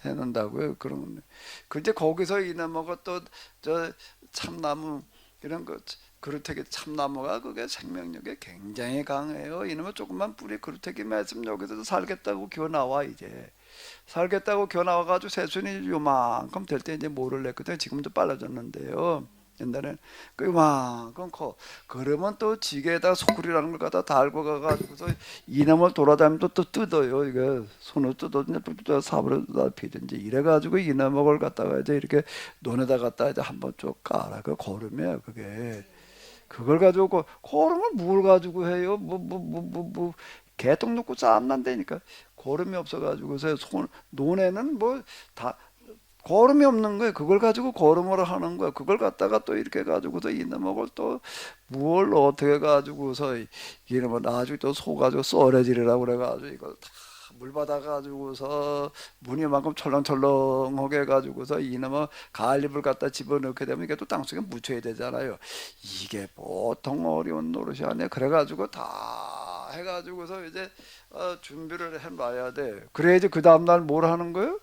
해놓는다고요. 그런. 근데 거기서 이나무가 또 저 참나무 이런 거 그루터기 참나무가 그게 생명력이 굉장히 강해요. 이놈은 조금만 뿌리 그루터기만 있으면 여기서 살겠다고 기어 나와. 이제 살겠다고 기어 나와가지고 새순이 요만큼 될 때 이제 모를 냈거든요. 지금도 빨라졌는데요. 옛날에는 그 요만큼 커. 그러면 또 지게에다 소쿠리라는 걸 갖다 달고 가가지고서 이놈을 돌아다니면 또 뜯어요. 이게 손으로 뜯어서 삽으로 피든지 이래가지고 이놈을 갖다가 이제 이렇게 논에다 갖다 이제 한번 쭉 깔아. 그 거름이에요, 그게. 그걸 가지고 거름을 뭘 가지고 해요? 개똥 넣고 싸움 난다니까. 거름이 없어가지고서 논에는 뭐 다 거름이 없는 거예요. 그걸 가지고 거름을 하는 거예요. 그걸 갖다가 또 이렇게 가지고서 이놈을 또 뭘 어떻게 가지고서 이놈을 나중에 또 속아가지고 쏘레질이라고 그래가지고 이걸 다 물 받아가지고서 무늬만큼 철렁철렁하게 해가지고서 이놈의 갈립을 갖다 집어넣게 되면 이게 또 땅속에 묻혀야 되잖아요. 이게 보통 어려운 노릇이 아니에요. 그래가지고 다 해가지고서 이제 준비를 해놔야 돼. 그래야지 그 다음날 뭘 하는 거예요?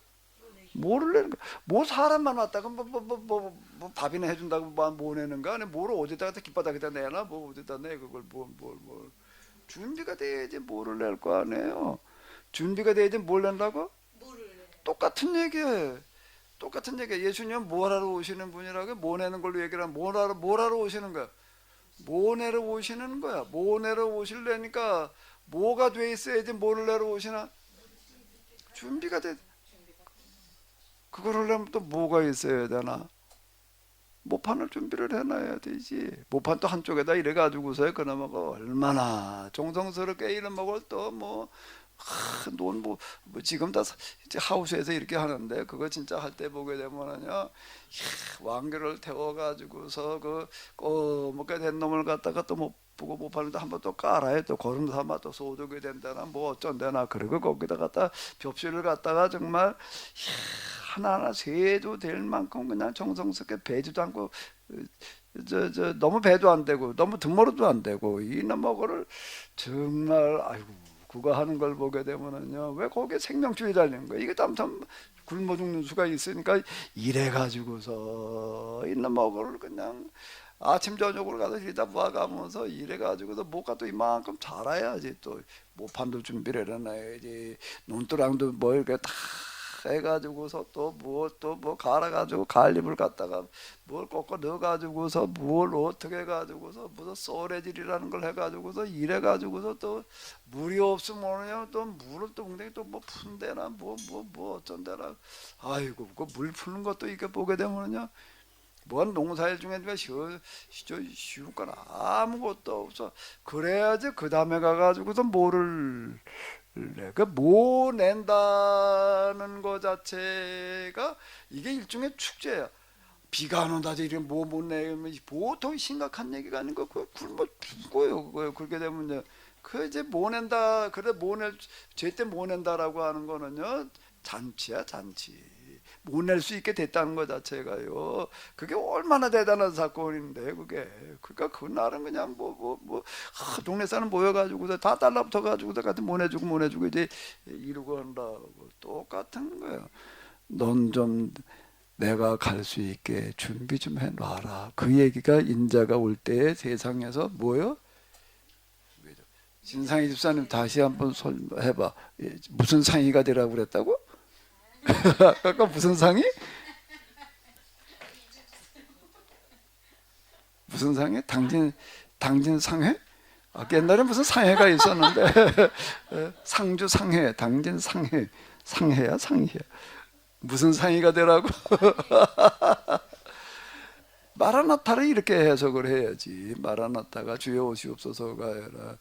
뭐를 내는 거야? 뭐 사람만 왔다가 뭐 밥이나 해준다고 뭐 내는가? 아니 뭐를 어디다가 깃바닥에다 내나? 뭐 어디다 내? 그걸 뭘 준비가 돼야지 뭐를 낼 거 아니에요. 준비가 돼야지 뭘 낸다고? 똑같은 얘기예요. 똑같은 얘기예요. 예수님 뭘 하러 오시는 분이라고? 뭐 내는 걸로 얘기를 하면 뭘 하러 오시는 거야? 뭐 내러 오시는 거야? 뭐 내러 오실래니까 뭐가 돼 있어야지 뭐를 내러 오시나? 준비가 돼. 그걸 하려면 또 뭐가 있어야 되나? 모판을 준비를 해놔야 되지. 모판도 한쪽에다 이래가지고서 그나마 얼마나 정성스럽게 이런 먹을 또 지금 다 이제 하우스에서 이렇게 하는데 그거 진짜 할 때 보게 되면은요, 왕교를 태워가지고서 그 꼬먹게 된 놈을 갖다가 또 뭐 바쁘고 못 파는데 한번 또 깔아야 또 걸음 삼아 또 소득이 된다나 뭐 어쩐다나 그리고 거기다 갖다 벽실을 갖다가 정말 하나하나 세도 될 만큼 그냥 정성스럽게 배지도 않고 너무 배도 안 되고 너무 듬머러도 안 되고 이놈의 거를 정말 아이고 그거 하는 걸 보게 되면은요 왜 거기에 생명줄이 달리는 거야. 이게 참 굶어 죽는 수가 있으니까 이래 가지고서 이놈의 거를 그냥 아침 저녁으로 가서 일다 모아가면서 이래 가지고서 뭐가 또 이만큼 자라야지 또 모판도 준비를 해놔야지 논두랑도 뭐 이렇게 다 해가지고서 또 뭐 갈아가지고 갈잎을 갖다가 뭘 꺾어 넣어가지고서 뭘 어떻게 해가지고서 무슨 쏘레질이라는 걸 해가지고서 이래가지고서 또 물이 없으면요 또 물을 또 웅덩이 또 뭐 푼대나 뭐 어쩐대나 아이고 그 물 푸는 것도 이렇게 보게 되면요 뭔 농사일 중에 쉬운 건 아무것도 없어. 그래야지 그 다음에 가가지고서 뭐를 뭐 낸다는 거 자체가 이게 일종의 축제야. 비가 안 온다지 이렇게 뭐 못 내면 보통 심각한 얘기가 아닌 거 굶어 죽어요. 그거요. 그렇게 되면요. 그 이제 뭐 낸다 그래 제때 뭐 낸다라고 하는 거는요 잔치야 잔치. 못 낼 수 있게 됐다는 것 자체가요. 그게 얼마나 대단한 사건인데 그게. 그러니까 그날은 그냥 동네 사람 모여가지고 다 달라붙어가지고 같은 못 내주고 이제 이러고 한다고 똑같은 거예요. 넌 좀 내가 갈 수 있게 준비 좀 해놔라. 그 얘기가 인자가 올 때에 세상에서 뭐요? 진상희 집사님 다시 한번 해봐. 무슨 상의가 되라고 그랬다고? 아까 무슨 상이? 무슨 상해? 당진 상해? 옛날에 무슨 상해가 있었는데 상주 상해, 당진 상해, 상해야 상해야. 무슨 상의가 되라고? 마라나타를 이렇게 해석을 해야지. 마라나타가 주여 오시옵소서가 아니라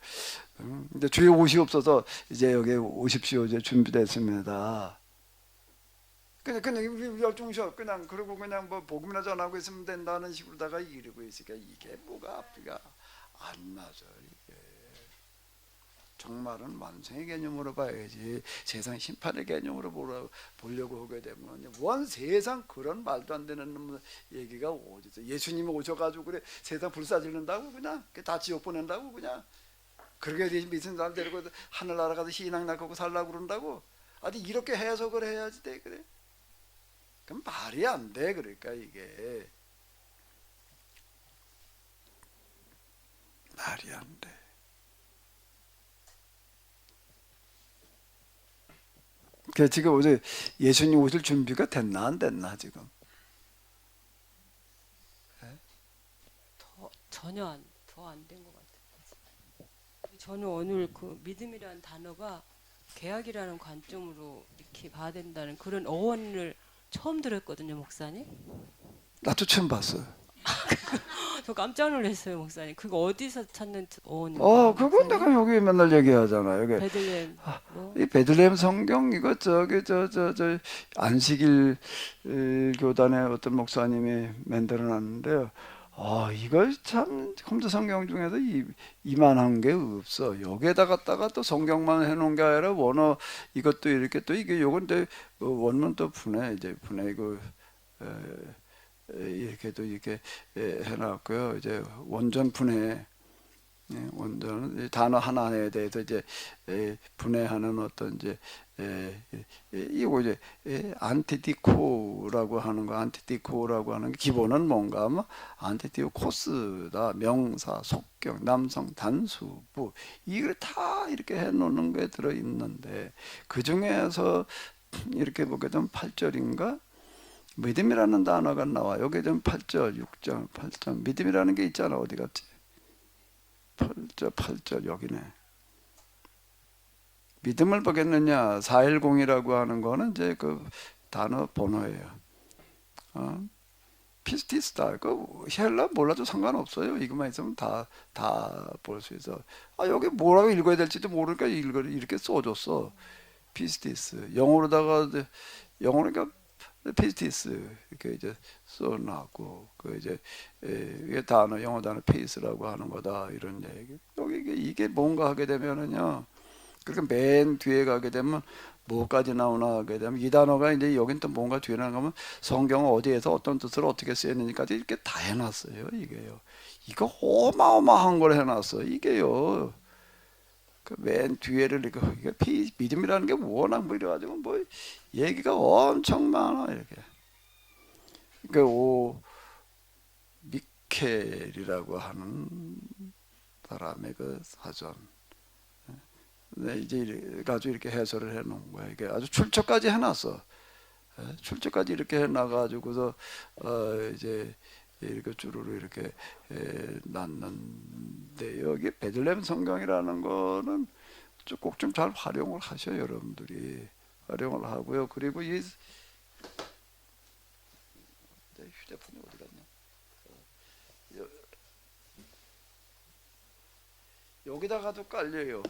이제 주여 오시옵소서 이제 여기 오십시오 이제 준비됐습니다. 그냥 열중셔 그냥 그러고 그냥 뭐 복음이나 전하고 있으면 된다는 식으로다가 이러고 있으니까 이게 뭐가 앞뒤가 안 맞아. 이게 정말은 완성의 개념으로 봐야지 세상 심판의 개념으로 보려고 하게 되면 원 세상 그런 말도 안 되는 얘기가 어디서 예수님이 오셔가지고 그래 세상 불사질른다고 그냥 다 지옥 보낸다고 그냥 그렇게 믿은 사람 데리고 하늘나라 가서 신앙낙하고 살라고 그런다고 아니 이렇게 해석을 해야지 돼 그래. 그럼 말이 안 돼. 그러니까 이게 말이 안 돼. 그러니까 지금 어제 예수님 오실 준비가 됐나 안 됐나 지금? 전혀 더 안 된 것 같아요. 저는 오늘 그 믿음이라는 단어가 계약이라는 관점으로 이렇게 봐야 된다는 그런 어원을 처음 들었거든요, 목사님. 나도 처음 봤어요. 저 깜짝 놀랐어요, 목사님. 그거 어디서 찾는 어원인가요? 그건 내가 여기 맨날 얘기하잖아. 여기 베들레헴. 뭐? 이 베들레헴 성경 이거 저기 저 안식일 교단의 어떤 목사님이 만들어놨는데요. 이거 참 컴퓨터 성경 중에서 이만한 게 없어. 여기에다 갖다가 또 성경만 해놓은 게 아니라 원어 이것도 이렇게 또 이게 요건 또 원문 또 분해 이거 이렇게도 이렇게 해놨고요. 이제 원전 분해. 원전 단어 하나에 대해서 이제 분해하는 어떤 이제 이거 이제 안티티코라고 하는 거 안티티코라고 하는 게 기본은 뭔가 하면 안티티코스다 명사 속경 남성 단수부 이걸 다 이렇게 해놓는 게 들어 있는데 그 중에서 이렇게 보게 되면 8절인가 믿음이라는 단어가 나와. 여기 좀 8절 6절 8절 믿음이라는 게 있잖아. 어디 갔지? 8절 여기네. 믿음을 보겠느냐 410이라고 하는 거는 이제 그 단어 번호예요. 피스티스다. 그 헬라 몰라도 상관없어요. 이것만 있으면 다 볼 수 있어. 여기 뭐라고 읽어야 될지도 모르니까 이렇게 써줬어. 피스티스. 영어로다가 영어니까 피스티스 이렇게 이제 써놨고 그 이제 이게 단어 영어 단어 페이스라고 하는 거다 이런 얘기. 여기 이게 뭔가 하게 되면은요. 그렇게 맨 뒤에 가게 되면 뭐까지 나오나 하게 되면 이 단어가 이제 여긴 또 뭔가 뒤에 나가면 성경 어디에서 어떤 뜻으로 어떻게 쓰였는지까지 이렇게 다 해놨어요. 이게요. 이거 어마어마한 걸 해놨어. 이게요. 그 맨 뒤에를 이게 믿음이라는 게 워낙 뭐 이래가지고 뭐 얘기가 엄청 많아 이렇게. 그 미켈이라고 하는 사람의 그 사전. 네, 이제 가지고 이렇게 해설을 해놓은 거야. 이게 아주 출처까지 해놨어. 출처까지 이렇게 해놔가지고서 이제 이렇게 주르르 이렇게 놨는데 여기 베들레헴 성경이라는 거는 꼭 좀 잘 활용을 하셔요, 여러분들이 활용을 하고요. 그리고 이 휴대폰이 어디 갔냐? 여기다가도 깔려요.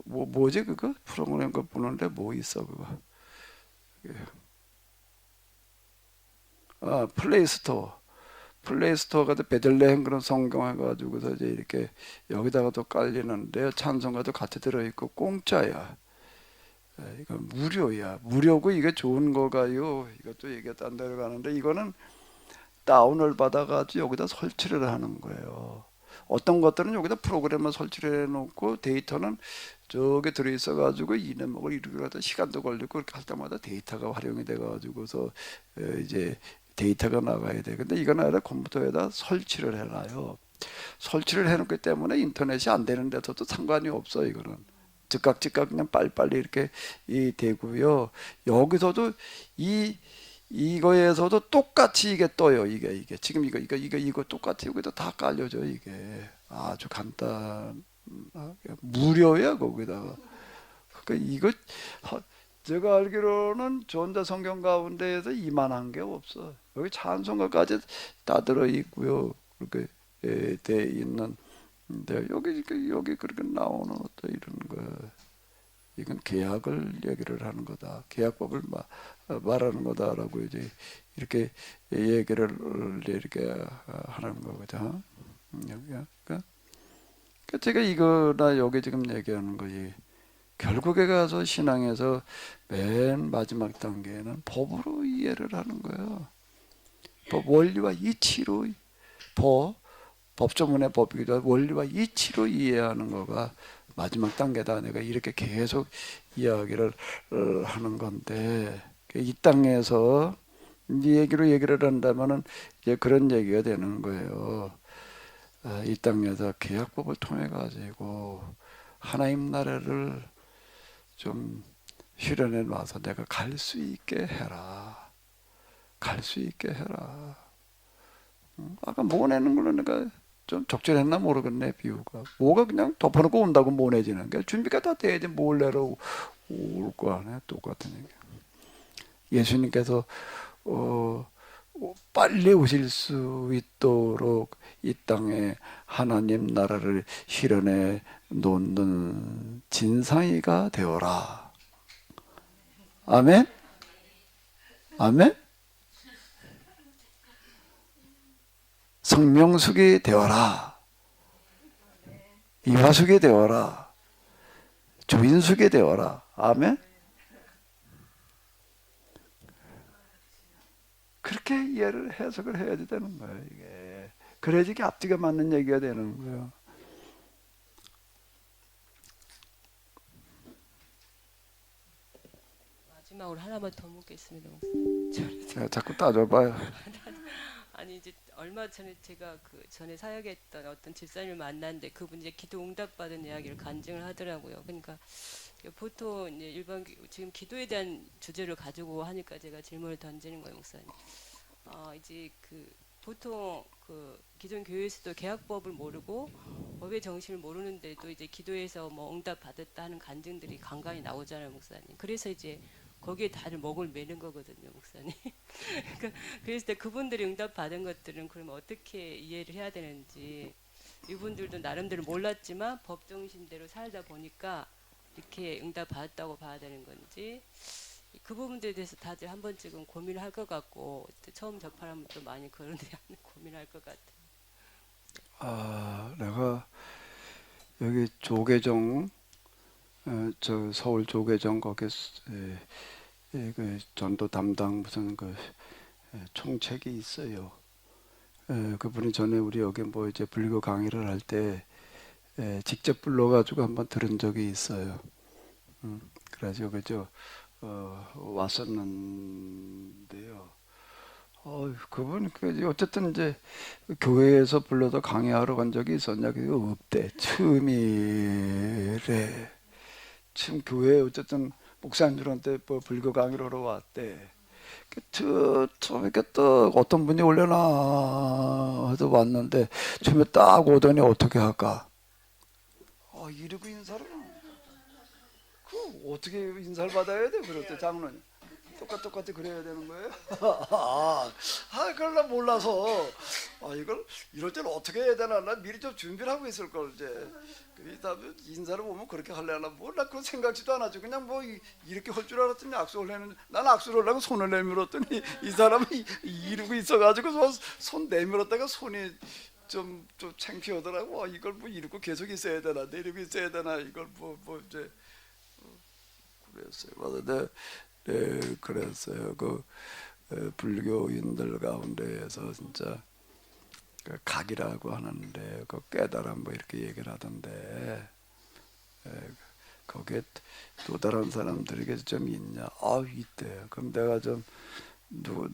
뭐지 그거 프로그램 거 보는데 뭐 있어 그거? 플레이스토어가 베들레헴 그런 성경 해가지고서 이제 이렇게 여기다가도 깔리는데 찬송가도 같이 들어있고 공짜야. 이거 무료야. 무료고 이게 좋은 거가요. 이것도 얘기가 안 들어가는데 이거는 다운을 받아가지고 여기다 설치를 하는 거예요. 어떤 것들은 여기다 프로그램만 설치를 해놓고 데이터는 저기 들어있어가지고 이내목을 이렇게 하다 시간도 걸리고 그렇게 할 때마다 데이터가 활용이 돼가지고서 이제 데이터가 나가야 돼. 근데 이건 아니라 컴퓨터에다 설치를 해놔요. 설치를 해놓기 때문에 인터넷이 안 되는 데서도 상관이 없어. 이거는 즉각 그냥 빨리빨리 이렇게 되고요. 여기서도 이거에서도 똑같이 이게 떠요. 이게 지금 이거 똑같이 여기다 다 깔려져. 이게 아주 간단하게 무료야 거기다가. 그러니까 이거 제가 알기로는 전자성경 가운데에서 이만한 게 없어. 여기 찬송가까지 다 들어 있고요. 그렇게 돼 있는. 근데 여기 그렇게 나오는 어떤 이런 거. 이건 계약을 얘기를 하는 거다. 계약법을 말하는 거다라고 이제 이렇게 얘기를 이렇게 하는 거거든. 그러니까 제가 이거나 여기 지금 얘기하는 거지. 결국에 가서 신앙에서 맨 마지막 단계는 법으로 이해를 하는 거예요. 법 원리와 이치로 법조문의 법이기도 하고 원리와 이치로 이해하는 거가 마지막 단계다. 내가 이렇게 계속 이야기를 하는 건데 이 땅에서 이 얘기를 한다면은 이제 그런 얘기가 되는 거예요. 이 땅에서 계약법을 통해 가지고 하나님 나라를 좀 실현해 놔서 내가 갈 수 있게 해라. 갈 수 있게 해라. 아까 모내는 걸로 내가 좀 적절했나 모르겠네. 비유가 뭐가 그냥 덮어놓고 온다고 모내지는 게 준비가 다 돼야지 뭘 내러 올 거 아니야. 똑같은 얘기. 예수님께서 빨리 오실 수 있도록 이 땅에 하나님 나라를 실현해 놓는 진상이가 되어라. 아멘? 아멘? 성명숙이 되어라. 이화숙이 되어라. 조인숙이 되어라. 아멘? 그렇게 이해를 해석을 해야 되는 거예요. 이게 그래야지 이게 앞뒤가 맞는 얘기가 되는 거예요. 마지막으로 하나만 더 묻겠습니다. 자꾸 따져봐요. 아니 이제 얼마 전에 제가 그 전에 사역했던 어떤 집사님을 만났는데 그분이 이제 기도 응답 받은 이야기를 간증을 하더라고요. 그러니까 보통 이제 일반 지금 기도에 대한 주제를 가지고 하니까 제가 질문을 던지는 거예요, 목사님. 이제 그 보통 그 기존 교회에서도 계약법을 모르고 법의 정신을 모르는데도 이제 기도에서 뭐 응답 받았다 하는 간증들이 간간히 나오잖아요, 목사님. 그래서 이제 거기에 다들 목을 매는 거거든요, 목사님. 그래서 그분들이 응답 받은 것들은 그러면 어떻게 이해를 해야 되는지 이분들도 나름대로 몰랐지만 법 정신대로 살다 보니까 이렇게 응답 받았다고 봐야 되는 건지 그 부분들에 대해서 다들 한 번쯤은 고민을 할 것 같고 처음 접하면 또 많이 그런 데 고민할 것 같아요. 아, 내가 여기 조계종 저 서울 조계종 거기 그 전도 담당 무슨 그 총책이 있어요. 그분이 전에 우리 여기 뭐 이제 불교 강의를 할 때 직접 불러가지고 한번 들은 적이 있어요. 그래가지고 그저 왔었는데요. 그분 그 어쨌든 이제 교회에서 불러서 강의하러 간 적이 있었냐? 그거 없대. 처음이래. 지금 교회 어쨌든 목사님들한테 뭐 불교 강의를 하러 왔대. 처음에 또 어떤 분이 올려나 해서 왔는데 처음에 딱 오더니 어떻게 할까? 이러고 인사를 그 어떻게 인사를 받아야 돼? 그럴 때 장로님 똑같이 그래야 되는 거예요? 그걸 나 몰라서 이걸 이럴 때는 어떻게 해야 되나 나 미리 좀 준비를 하고 있을 걸 이제 그다음에 인사를 보면 그렇게 하려나 몰라 그거 생각지도 않았죠. 그냥 뭐 이렇게 할 줄 알았더니 악수를 했는데 난 악수를 하려고 손을 내밀었더니 이 사람은 이러고 있어가지고 손 내밀었다가 손이 좀 창피하더라고. 이걸 뭐 이러고 계속 있어야 되나 내리고 있어야 되나 이걸 뭐 이제 그랬어요. 맞아. 네, 그랬어요. 불교인들 가운데에서 진짜 그 각이라고 하는데 그 깨달음 뭐 이렇게 얘기를 하던데 거기에 또 다른 사람들에게 좀 있냐? 있대. 그럼 내가 좀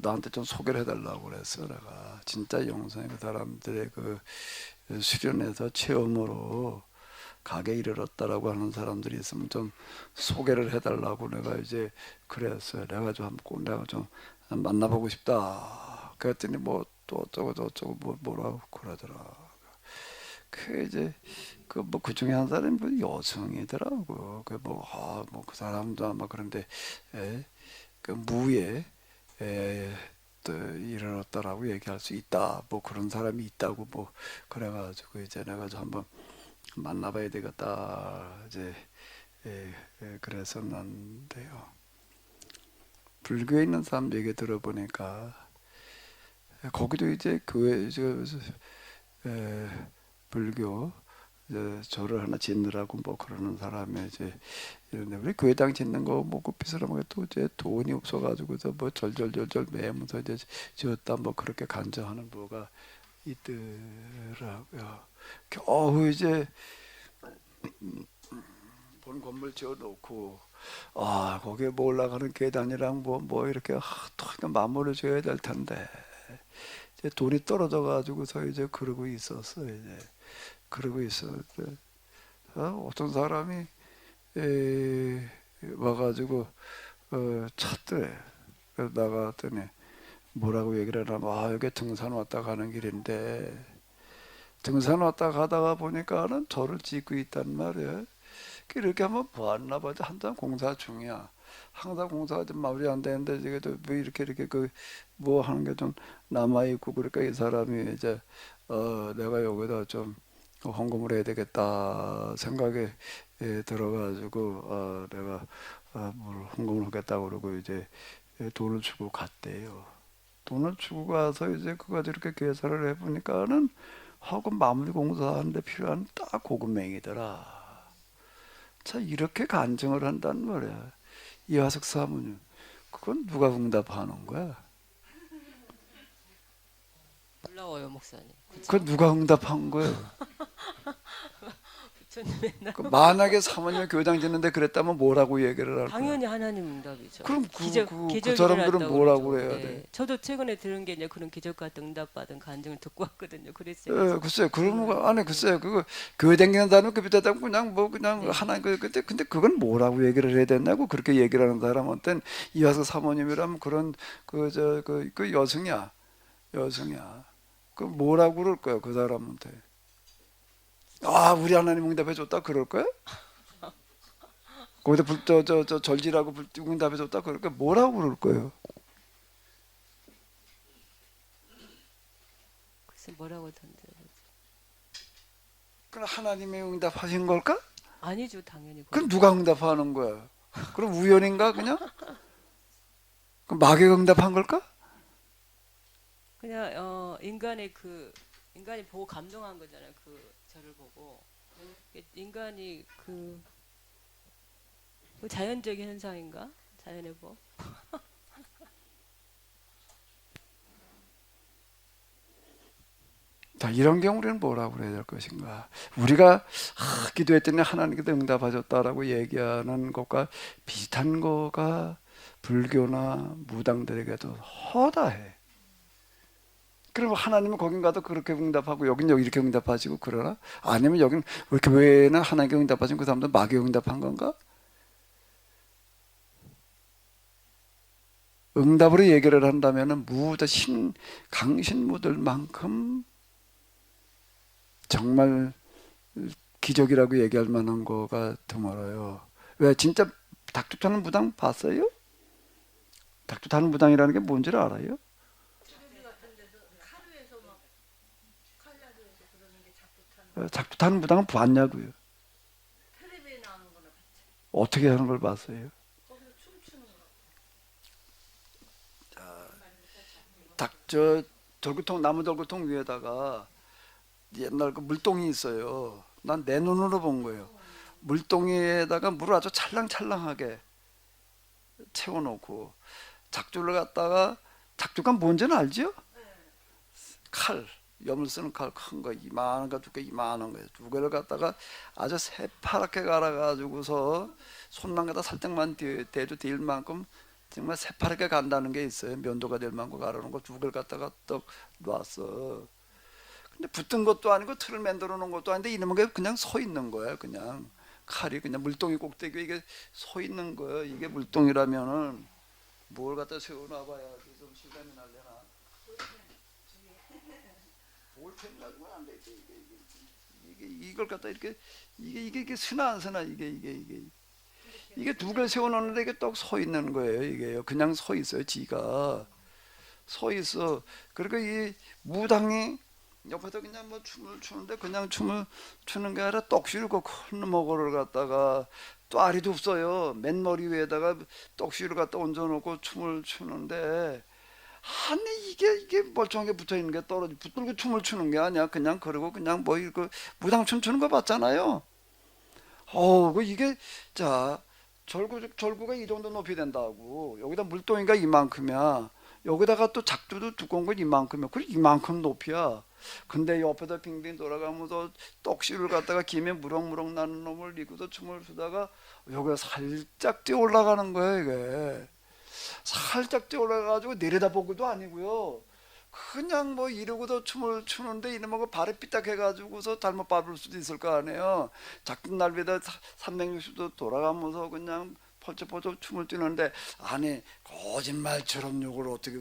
나한테 좀 소개를 해달라고 그랬어. 내가 진짜 영성의 그 사람들의 그 수련해서 체험으로 가게 이르렀다라고 하는 사람들이 있으면 좀 소개를 해달라고 내가 이제 그랬어요. 내가 좀 만나보고 싶다. 그랬더니 뭐 또 어쩌고 뭐라고 그러더라. 그 이제 그 중에 한 사람이 뭐 여성이더라고. 그 사람도 아마 그런데 그 무에 또 이르렀다라고 얘기할 수 있다. 뭐 그런 사람이 있다고 뭐 그래가지고 이제 내가 좀 한번 만나봐야 되겠다 이제 그랬었는데요. 불교에 있는 사람 얘기 들어보니까 거기도 이제 교회 불교 이제 절을 하나 짓느라고 뭐 그러는 사람이 이제 이런데 우리 교회당 짓는 거 뭐 그 비슷하게 또 이제 돈이 없어가지고서 뭐 절절절절 매면서 이제 지었다 뭐 그렇게 간증하는 뭐가 있더라고요. 겨우 이제 본 건물 지어놓고 거기에 뭐 올라가는 계단이랑 뭐 이렇게 또 마무리 줘야 될 텐데 이제 돈이 떨어져 가지고서 이제 그러고 있었어. 이제 그러고 있었는데 어떤 사람이 와가지고 찾더래. 그래서 나갔더니 뭐라고 얘기를 하나 여기 등산 왔다 가는 길인데 등산 왔다 가다가 보니까는 절을 짓고 있단 말이야. 이렇게 한번 보았나 보자. 한참 공사 중이야. 항상 공사가 좀 마무리 안 되는데 이게 뭐 이렇게 뭐 하는 게 좀 남아 있고 그러니까 이 사람이 이제 내가 여기다 좀 헌금을 해야 되겠다 생각에 들어가지고 내가 뭘 헌금을 하겠다고 그러고 이제 돈을 주고 갔대요. 돈을 주고 가서 이제 그거 이렇게 계산을 해보니까는 하고 마무리 공사하는데 필요한 딱 고금맹이더라. 자 이렇게 간증을 한단 말이야. 이화석 사모님 그건 누가 응답하는 거야? 놀라워요 목사님. 그건 누가 응답한 거예요? 부처님 맨날 만약에 사모님이 교회당 짓는데 그랬다면 뭐라고 얘기를 할 거야? 당연히 하나님 응답이죠. 그럼 기적 그 사람들은 일어났다고 뭐라고 그러죠. 해야 네. 돼? 저도 최근에 들은 게 이제 그런 기적 같은 응답받은 간증을 듣고 왔거든요. 그랬어요. 글쎄요. 그러면 아니 글쎄요. 그거 교회 다니는 사람은 그 밑에다 그냥 하나 근데 그건 뭐라고 얘기를 해야 되냐고 그렇게 얘기를 하는 사람한테는 이화서 사모님이라면 그런 그 여성이야. 그 뭐라고 그럴 거야 그 사람한테? 우리 하나님 응답해 줬다 그럴 거야? 거기다 절지라고 응답해 줬다 그럴 거야? 뭐라고 그럴 거예요? 글쎄 뭐라고 던져. 그럼 하나님의 응답하신 걸까? 아니죠, 당연히. 그럼 누가 응답하는 거야? 그럼 우연인가 그냥? 그럼 마귀 응답한 걸까? 그냥 인간이 보고 감동한 거잖아요. 그 저를 보고 인간이 그 자연적인 현상인가? 자연의 법. 자, 이런 경우 우리는 뭐라고 그래야 될 것인가? 우리가 기도했더니 하나님께서 응답하셨다라고 얘기하는 것과 비슷한 거가 불교나 무당들에게도 허다해. 그럼 하나님은 거긴 가도 그렇게 응답하고 여긴 여기 이렇게 응답하시고 그러나? 아니면 여긴 왜 교회는 하나님께 응답하신 그 사람도 마귀 응답한 건가? 응답으로 얘기를 한다면은 강신무들만큼 정말 기적이라고 얘기할 만한 거가 드물어요. 왜? 진짜 닭도 타는 무당 봤어요? 닭도 타는 무당이라는 게 뭔지를 알아요? 닭도 타는 무당은 봤냐고요? 어떻게 하는 걸 봤어요? 나무 돌구통 위에다가 옛날 그 물동이 있어요. 난 내 눈으로 본 거예요. 물동이에다가 물을 아주 찰랑찰랑하게 채워놓고 작두를 갖다가, 작두가 뭔지는 알죠? 칼, 염을 쓰는 칼 큰 거, 이만한 거, 두께 이만한 거예요. 두 개를 갖다가 아주 새파랗게 갈아가지고서 손만 갖다 살짝만 대도 될 만큼 정말 새파랗게 간다는 게 있어요. 면도가 될 만큼 갈아놓은 거 두 개를 갖다가 떡 놨어. 근데 붙은 것도 아니고 틀을 만들어 놓은 것도 아닌데 이놈은 그냥 서 있는 거예요. 그냥 칼이 그냥 물동이 꼭대기에 이게 서 있는 거예요. 이게 물동이라면은 뭘 갖다 세워놔봐야지 좀 시간이 날려나. 볼펜 가지고는 안 되지. 이걸 갖다 이렇게 이게 쓰나 안 쓰나 이게 두 개 세워놓는데 이게 떡 서 있는 거예요. 이게요. 그냥 서 있어요. 지가 서 있어. 그러니까 이 무당이 옆에서 그냥 뭐 춤을 추는데 그냥 춤을 추는 게 아니라 떡시를 그 큰 모고를 갖다가 또 아리도 없어요. 맨머리 위에다가 떡시를 갖다 얹어놓고 춤을 추는데 아니 이게 멀쩡하게 붙어 있는 게 붙들고 춤을 추는 게 아니야. 그냥 그러고 그냥 뭐 이거 무당 춤 추는 거 봤잖아요. 이게 자 절구가 이 정도 높이 된다고. 여기다 물동이가 이만큼이야. 여기다가 또 작두도 두꺼운 건 이만큼이야. 그래 이만큼 높이야. 근데 옆에다 빙빙 돌아가면서 떡시를 갖다가 김에 무럭무럭 나는 놈을 입고서 춤을 추다가 여기가 살짝 뛰어 올라가는 거야. 이게 살짝 뛰어 올라가가지고 내려다보고도 아니고요. 그냥 뭐 이러고도 춤을 추는데 이놈하고 발에 삐딱해가지고서 잘못 밟을 수도 있을 거 아니에요. 작은 날비다 360도 돌아가면서 그냥 펄쩍펄쩍 춤을 뛰는데 아니 거짓말처럼 욕을 어떻게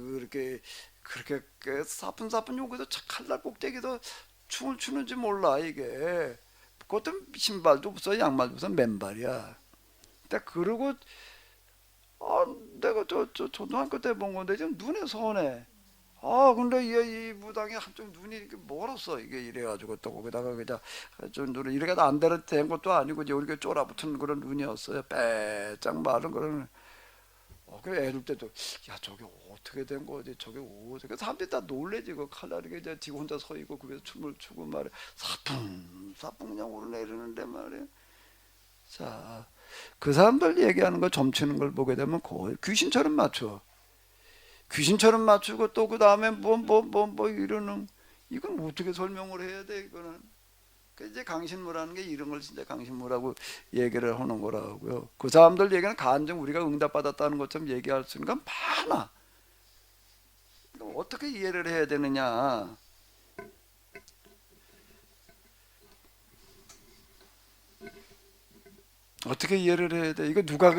그렇게 사뿐사뿐 욕해서 칼날 꼭대기도 춤을 추는지 몰라. 이게 그것도 신발도 없어, 양말도 없어, 맨발이야. 근데 그러고 내가 저 초등학교 때 본 건데 지금 눈에 선해. 근데 이 무당이 한쪽 눈이 이렇게 멀었어. 이게 이래가지고 또 거기다가 그냥 좀 눈을 이렇게 안 된 것도 아니고 이제 우리가 쫄아붙은 그런 눈이었어요. 빼짝 마른 그런. 그 애들 때도 야 저게 어떻게 된 거지? 저게 어떻게? 사람들이 다 놀래지. 그 칼날이 이제 지 혼자 서 있고 그래서 춤을 추고 말이야. 사뿐 그냥 오르내리는데 말이야. 자, 그 사람들 얘기하는 거 점치는 걸 보게 되면 거의 귀신처럼 맞춰. 귀신처럼 맞추고 또 그 다음에 뭐 이러는 이건 어떻게 설명을 해야 돼 이거는. 이제 강신무라는 게 이런 걸 진짜 강신무라고 얘기를 하는 거라고요. 그 사람들 얘기는 간증 우리가 응답받았다는 것처럼 얘기할 수 있는 건 많아. 어떻게 이해를 해야 되느냐. 어떻게 이해를 해야 돼? 이거 누가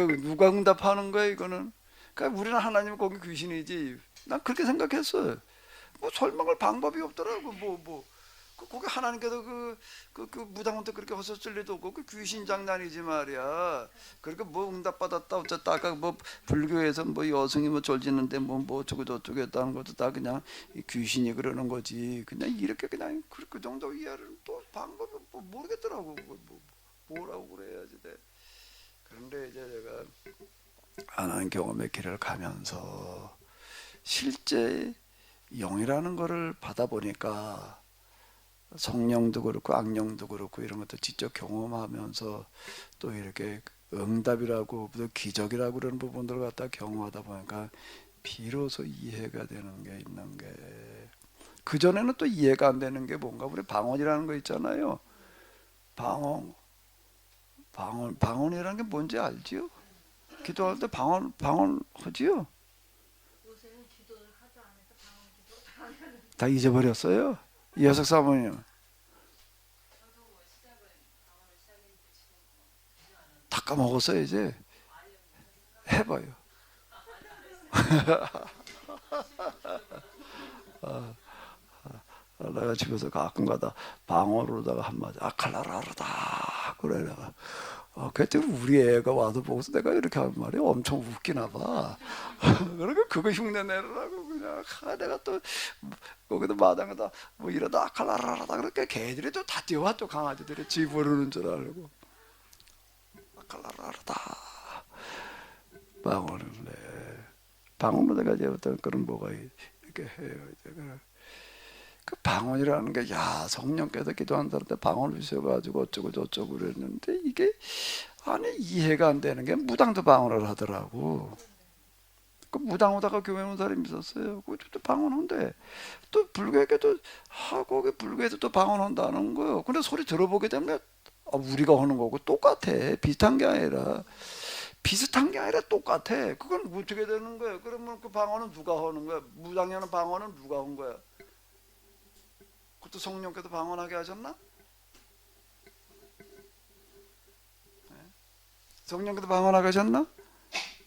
응답하는 거야 이거는? 그러니까 우리는 하나님 거기 귀신이지. 난 그렇게 생각했어요. 뭐 설명할 방법이 없더라고. 거기 하나님께서 그 무당한테 그렇게 하셨을 리도 없고 그 귀신 장난이지 말이야. 그러니까 뭐 응답받았다 어쨌다 아까 뭐 불교에서 뭐 여성이 뭐 졸지는데 뭐 어쩌고 저쩌고 했다는 것도 다 그냥 귀신이 그러는 거지. 그냥 이렇게 그냥 그 정도 이해를 또 방법이 모르겠더라고. 뭐라고 그래야 그런데 이제 제가 하나님 경험의 길을 가면서 실제 영이라는 거를 받아보니까 성령도 그렇고 악령도 그렇고 이런 것도 직접 경험하면서 또 이렇게 응답이라고 또 기적이라고 그러는 부분들을 갖다 경험하다 보니까 비로소 이해가 되는 게 있는 게, 그전에는 또 이해가 안 되는 게 뭔가, 우리 방언이라는 거 있잖아요. 방언이라는 게 뭔지 알지요? 기도할 때 방언 하지요? 다 잊어버렸어요? 이여석 사모님 다 까먹었어요. 이제 해봐요. 내가 집에서 가끔가다 방언으로다가 한마디 아칼라라르다 그래다가 그때 우리 애가 와서 보고서 내가 이렇게 하는 말이 엄청 웃기나 봐. 그러니까 그거 흉내 내라고 그냥 내가 또 거기도 마당에다 뭐 이러다 아칼라라르다 그러니까 개들이 또 다 뛰어와, 또 강아지들이 지 부르는 줄 알고 아칼라라르다 방언을 내. 방언으로 내가 이제 어떤 그런 뭐가 이렇게 해요. 이제 그 방언이라는 게, 야, 성령께서 기도한 사람한테 방언을 주셔가지고 어쩌고 저쩌고 그랬는데, 이게 아니 이해가 안 되는 게 무당도 방언을 하더라고. 그 무당 오다가 교회 온 사람이 있었어요. 그것도 방언한데 또 불교에도 하고 불교에도 또 방언한다는 거예요. 근데 소리 들어보게 되면 우리가 하는 거고 똑같아. 비슷한 게 아니라 똑같아. 그건 어떻게 되는 거예요? 그러면 그 방언은 누가 하는 거야? 무당이 하는 방언은 누가 한 거야? 그것도 성령께서 방언하게 하셨나? 성령께서 방언하게 하셨나?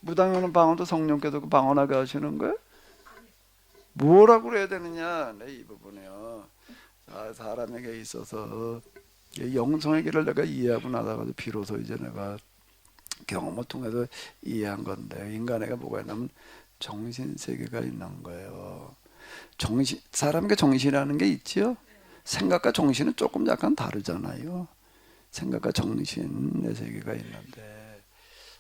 무당이 하는 방언도 성령께서 방언하게 하시는 거야? 뭐라고 그래야 되느냐? 이 부분이요. 사람에게 있어서 영성의 길을 내가 이해하고 나다가 비로소 이제 내가 경험을 통해서 이해한 건데, 인간에게 뭐가 있냐면 정신세계가 있는 거예요. 사람에게 정신이라는 게 있지요. 생각과 정신은 조금 약간 다르잖아요. 생각과 정신의 세계가 있는데,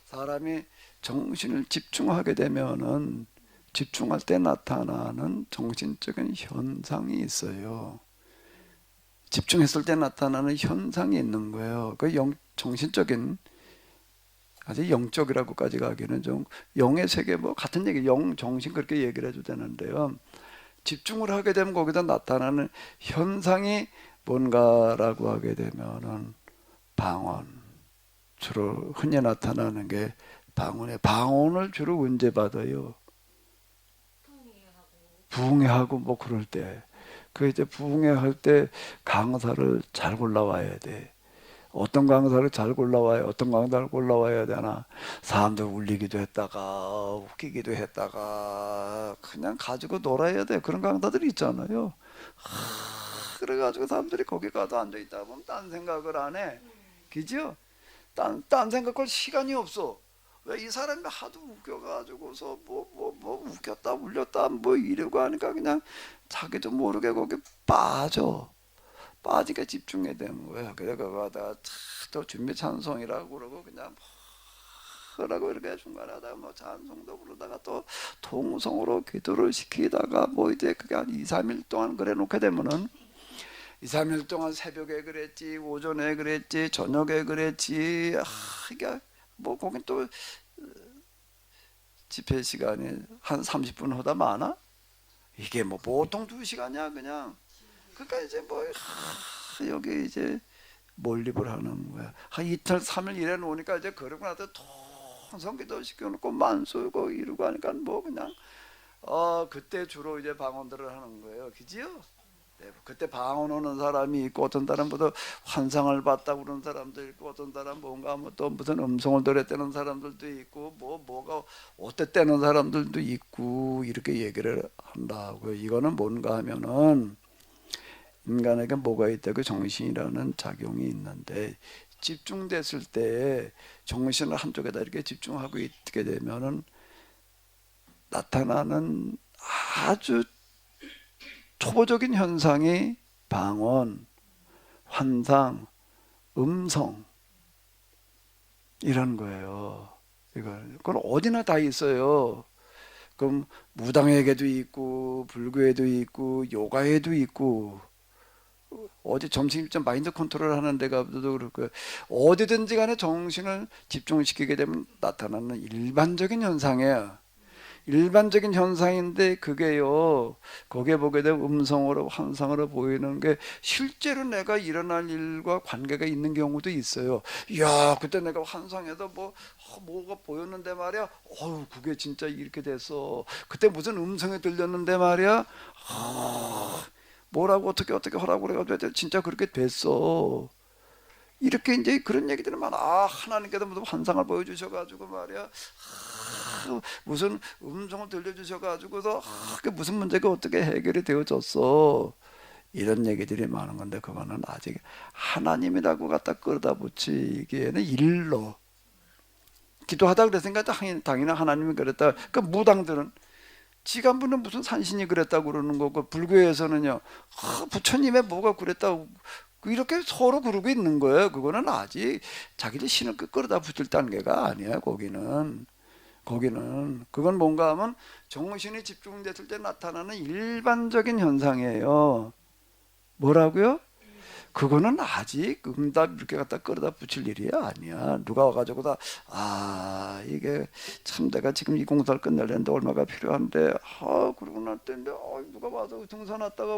사람이 정신을 집중하게 되면은 집중할 때 나타나는 정신적인 현상이 있어요. 집중했을 때 나타나는 현상이 있는 거예요. 그 정신적인, 아주 영적이라고까지 가기는 좀, 영의 세계 뭐 같은 얘기, 영, 정신 그렇게 얘기를 해도 되는데요. 집중을 하게 되면 거기다 나타나는 현상이 뭔가라고 하게 되면은 방언, 주로 흔히 나타나는 게 방언에, 방언을 주로 언제 받아요? 부흥회하고 뭐 그럴 때. 그 이제 부흥회할 때 강사를 잘 골라와야 돼. 어떤 강사를 잘 골라와야, 어떤 강사를 골라와야 되나? 사람들 울리기도 했다가 웃기기도 했다가 그냥 가지고 놀아야 돼. 그런 강사들이 있잖아요. 그래가지고 사람들이 거기 가서 앉아있다 보면 딴 생각을 안 해. 그죠? 딴 생각할 시간이 없어. 왜? 이 사람이 하도 웃겨가지고서 뭐 웃겼다 울렸다 뭐 이러고 하니까 그냥 자기도 모르게 거기 빠지게 집중해야 되는 거야. 그래 그거다가 또 준비 찬송이라고 그러고 그냥 하라고 이렇게 중간에 하다가 뭐 찬송도 부르다가 또 통성으로 기도를 시키다가 뭐 이제 그게 한 2, 3일 동안 그래 놓게 되면은 2, 3일 동안 새벽에 그랬지, 오전에 그랬지, 저녁에 그랬지. 이게 뭐 거긴 또 집회 시간이 한 30분 하다 많아? 이게 뭐 보통 2시간이야 그냥. 그러니까 이제 뭐 여기 이제 몰입을 하는 거야. 한 이틀 3일 일해 놓으니까 이제 그러고 나서 통성기도 시켜놓고 만수고 이러고 하니까 뭐 그냥 그때 주로 이제 방언들을 하는 거예요. 그지요? 네, 그때 방언하는 사람이 있고 어떤 사람보다 환상을 봤다 그러는 사람도 있고 어떤 사람 뭔가 뭐 또 무슨 음성을 들었다는 사람들도 있고 뭐가 어땠다는 사람들도 있고 이렇게 얘기를 한다고요. 이거는 뭔가 하면은 인간에게 뭐가 있다, 그 정신이라는 작용이 있는데 집중됐을 때 정신을 한쪽에다 이렇게 집중하고 있게 되면은 나타나는 아주 초보적인 현상이 방언, 환상, 음성 이런 거예요. 그건 어디나 다 있어요. 그럼 무당에게도 있고 불교에도 있고 요가에도 있고 어디 점심 마인드 컨트롤 하는 데가 그렇고 어디든지 간에 정신을 집중시키게 되면 나타나는 일반적인 현상이에요. 일반적인 현상인데 그게요, 거기에 보게 되면 음성으로 환상으로 보이는 게 실제로 내가 일어날 일과 관계가 있는 경우도 있어요. 이야, 그때 내가 환상에서 뭐가 보였는데 말이야, 그게 진짜 이렇게 됐어. 그때 무슨 음성이 들렸는데 말이야, 뭐라고 어떻게 하라고 그래가지고 진짜 그렇게 됐어. 이렇게 이제 그런 얘기들은 많아. 하나님께서 무슨 환상을 보여주셔가지고 말이야, 무슨 음성을 들려주셔가지고서 그게 무슨 문제가 어떻게 해결이 되어졌어. 이런 얘기들이 많은 건데 그거는 아직 하나님이라고 갖다 끌어다 붙이기에는 일로 기도하다 그랬으니까 당연히 하나님이 그랬다. 그 무당들은 지간부는 무슨 산신이 그랬다고 그러는 거고, 불교에서는요, 부처님의 뭐가 그랬다고 이렇게 서로 그러고 있는 거예요. 그거는 아직 자기들 신을 끌어다 붙일 단계가 아니야. 거기는 그건 뭔가 하면 정신이 집중됐을 때 나타나는 일반적인 현상이에요. 뭐라고요? 그거는 아직 응답 이렇게 갖다 끌어다 붙일 일이 아니야. 누가 와가지고 이게 참 내가 지금 이 공사를 끝내려는데 얼마가 필요한데, 그러고 날 때인데, 누가 와서 등산 왔다가,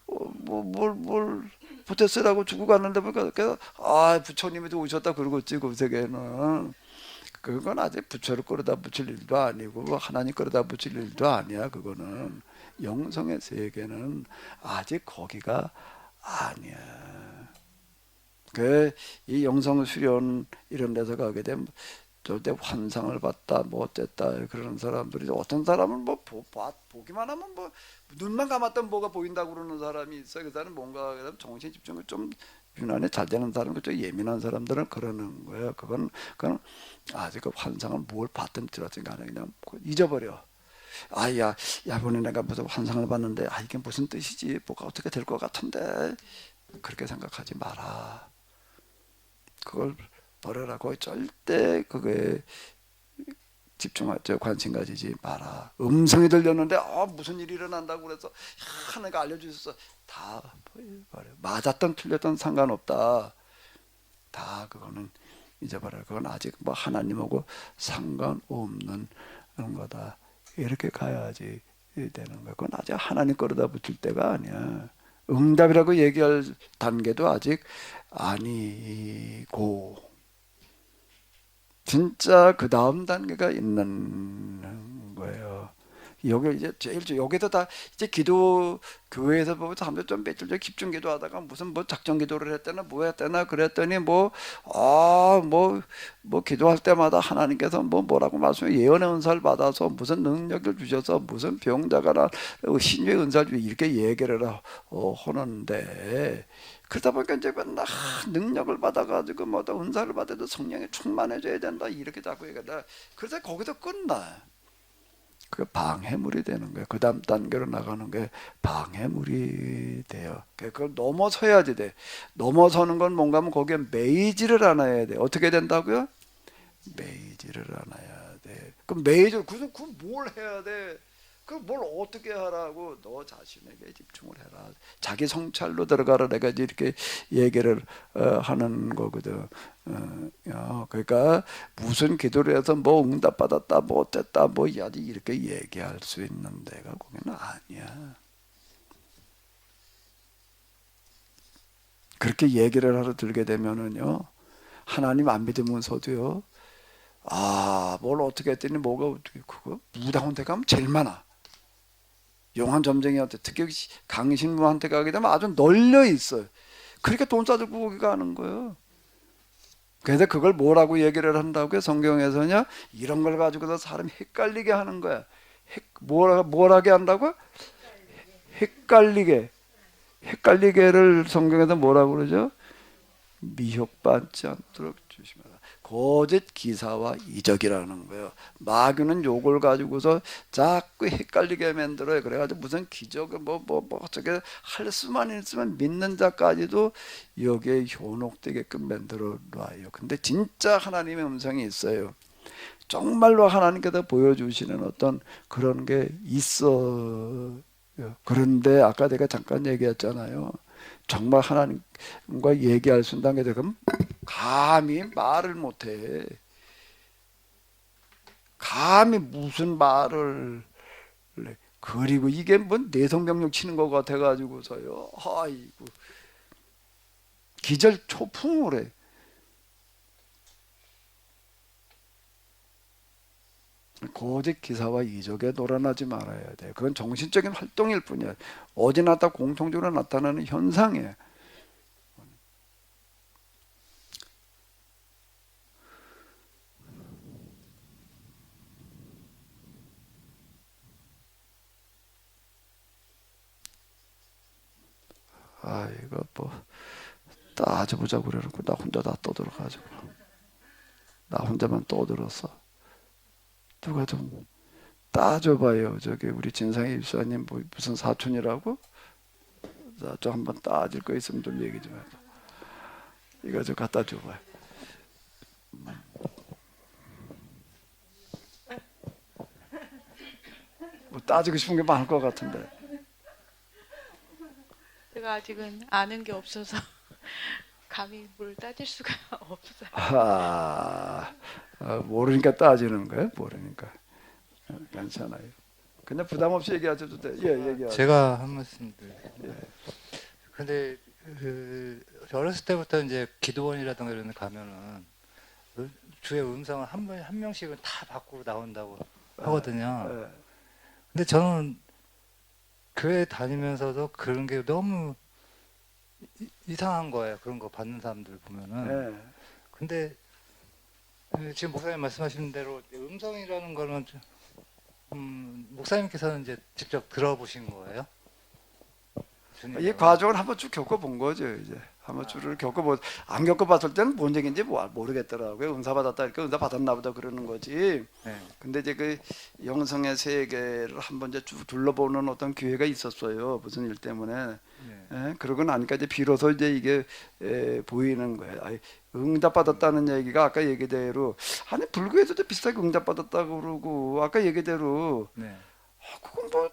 뭘 부채쓰라고 주고 갔는데, 부처님이 오셨다 그러고 있지, 그 세계에는. 그건 아직 부처를 끌어다 붙일 일도 아니고, 하나님 끌어다 붙일 일도 아니야, 그거는. 영성의 세계는 아직 거기가 아니야. 이 영성 수련 이런 데서 가게 되면 절대 환상을 봤다, 뭐 어쨌다 그러는 사람들이, 어떤 사람은 보기만 하면 눈만 감았던 뭐가 보인다고 그러는 사람이 있어요. 그 사람은 뭔가 정신 집중이 좀 유난히 잘 되는 사람, 좀 예민한 사람들은 그러는 거예요. 그건 아직 그 환상을 뭘 봤든 들었든 간에 그냥 잊어버려. 이번에 내가 무슨 환상을 봤는데, 이게 무슨 뜻이지? 뭐가 어떻게 될 것 같은데? 그렇게 생각하지 마라. 그걸 버려라고. 절대 그거에 관심 가지지 마라. 음성이 들렸는데 무슨 일이 일어난다고 그래서 내가 알려주셨어. 다 버려. 맞았던 틀렸던 상관없다. 다 그거는 잊어버려. 그건 아직 하나님하고 상관없는 그런 거다. 이렇게 가야지 되는 거야. 그건 아직 하나님 끌어다 붙일 때가 아니야. 응답이라고 얘기할 단계도 아직 아니고, 진짜 그 다음 단계가 있는 거예요. 여기 이제 여기서 다 이제 기도 교회에서 보면 사람들 좀 며칠 전에 집중 기도하다가 무슨 작정 기도를 했다나 뭐 했다나 그랬더니 기도할 때마다 하나님께서 뭐라고 말씀해, 예언의 은사를 받아서 무슨 능력을 주셔서 무슨 병자가 신유의 은사를 주셔서 이렇게 얘기를 하는데, 그러다 보니까 이제 능력을 받아가지고 은사를 받아도 성령이 충만해져야 된다 이렇게 자꾸 얘기한다. 그래서 거기서 끝나. 그 방해물이 되는 거예요. 그 다음 단계로 나가는 게 방해물이 돼요. 그걸 넘어서야지 돼. 넘어서는 건 뭔가 하면 거기에 매이지를 않아야 돼. 어떻게 된다고요? 매이지를 않아야 돼. 그럼 그래서 뭘 해야 돼? 뭘 어떻게 하라고? 너 자신에게 집중을 해라. 자기 성찰로 들어가라. 내가 이렇게 얘기를 하는 거거든. 그러니까 무슨 기도를 해서 응답받았다, 뭐 어땠다, 이렇게 얘기할 수 있는 데가 거기는 아니야. 그렇게 얘기를 하러 들게 되면은요, 하나님 안 믿으면서도요, 뭘 어떻게 했더니 그거 무당한테 가면 제일 많아. 용한 점쟁이한테, 특히 강신무한테 가게 되면 아주 널려 있어요. 그러니까 돈 싸들고 거기 가는 거예요. 그래서 그걸 뭐라고 얘기를 한다고요? 성경에서냐? 이런 걸 가지고서 사람이 헷갈리게 하는 거야. 뭐라게 한다고? 헷갈리게를 성경에서 뭐라고 그러죠? 미혹받지 않도록 조심하라. 거짓 기사와 이적이라는 거예요. 마귀는 요걸 가지고서 자꾸 헷갈리게 만들어요. 그래가지고 무슨 기적 뭐 어떻게 할 수만 있으면 믿는 자까지도 여기에 현혹되게끔 만들어 놔요. 근데 진짜 하나님의 음성이 있어요. 정말로 하나님께서 보여주시는 어떤 그런 게 있어요. 그런데 아까 내가 잠깐 얘기했잖아요. 정말 하나님과 얘기할 수 있는 단계에 되면 감히 말을 못해. 감히 무슨 말을 해. 그리고 이게 뭐 내성병력 치는 것 같아가지고서요. 아이고 기절초풍을 해. 거짓 기사와 이적에 놀아나지 말아야 돼. 그건 정신적인 활동일 뿐이야. 어디 나타 공통적으로 나타나는 현상이에요. 아 이거 뭐 따져보자고 그래놓고 나 혼자 다 떠들어가지고 나 혼자만 떠들었어. 누가 좀 따져봐요. 저기 우리 진상의 입사님 뭐 무슨 사촌이라고? 자, 저 한번 따질 거 있으면 좀 얘기 좀 해봐. 이거 좀 갖다 줘봐요. 뭐 따지고 싶은 게 많을 것 같은데. 제가 아직은 아는 게 없어서 감히 뭘 따질 수가 없어요. 모르니까 따지는 거예요? 모르니까. 괜찮아요. 그냥 부담 없이 얘기하셔도 돼. 예, 얘기하세요. 제가 한 말씀 드릴게요. 근데 어렸을 때부터 이제 기도원이라든가 이런 데 가면은 주의 음성을 한 명씩은 다 밖으로 나온다고 하거든요. 근데 저는 교회 다니면서도 그런 게 너무 이상한 거예요. 그런 거 받는 사람들 보면은. 근데 지금 목사님 말씀하신 대로 음성이라는 거는 목사님께서는 이제 직접 들어보신 거예요? 이 과정을 한번 쭉 겪어본 거죠. 이제 한번 쭉 겪어보. 안 겪어봤을 때는 뭔 얘기인지 모르겠더라고요. 은사 받았다 이렇게 은사 받았나 보다 그러는 거지. 네. 근데 이제 그 영성의 세계를 한번 이제 쭉 둘러보는 어떤 기회가 있었어요. 무슨 일 때문에. 네. 그러고 나니까 이제 비로소 이제 이게 보이는 거예요. 응답 받았다는 얘기가 아까 얘기대로 아니 불교에서도 비슷하게 응답 받았다고 그러고 아까 얘기대로 네. 그건 뭐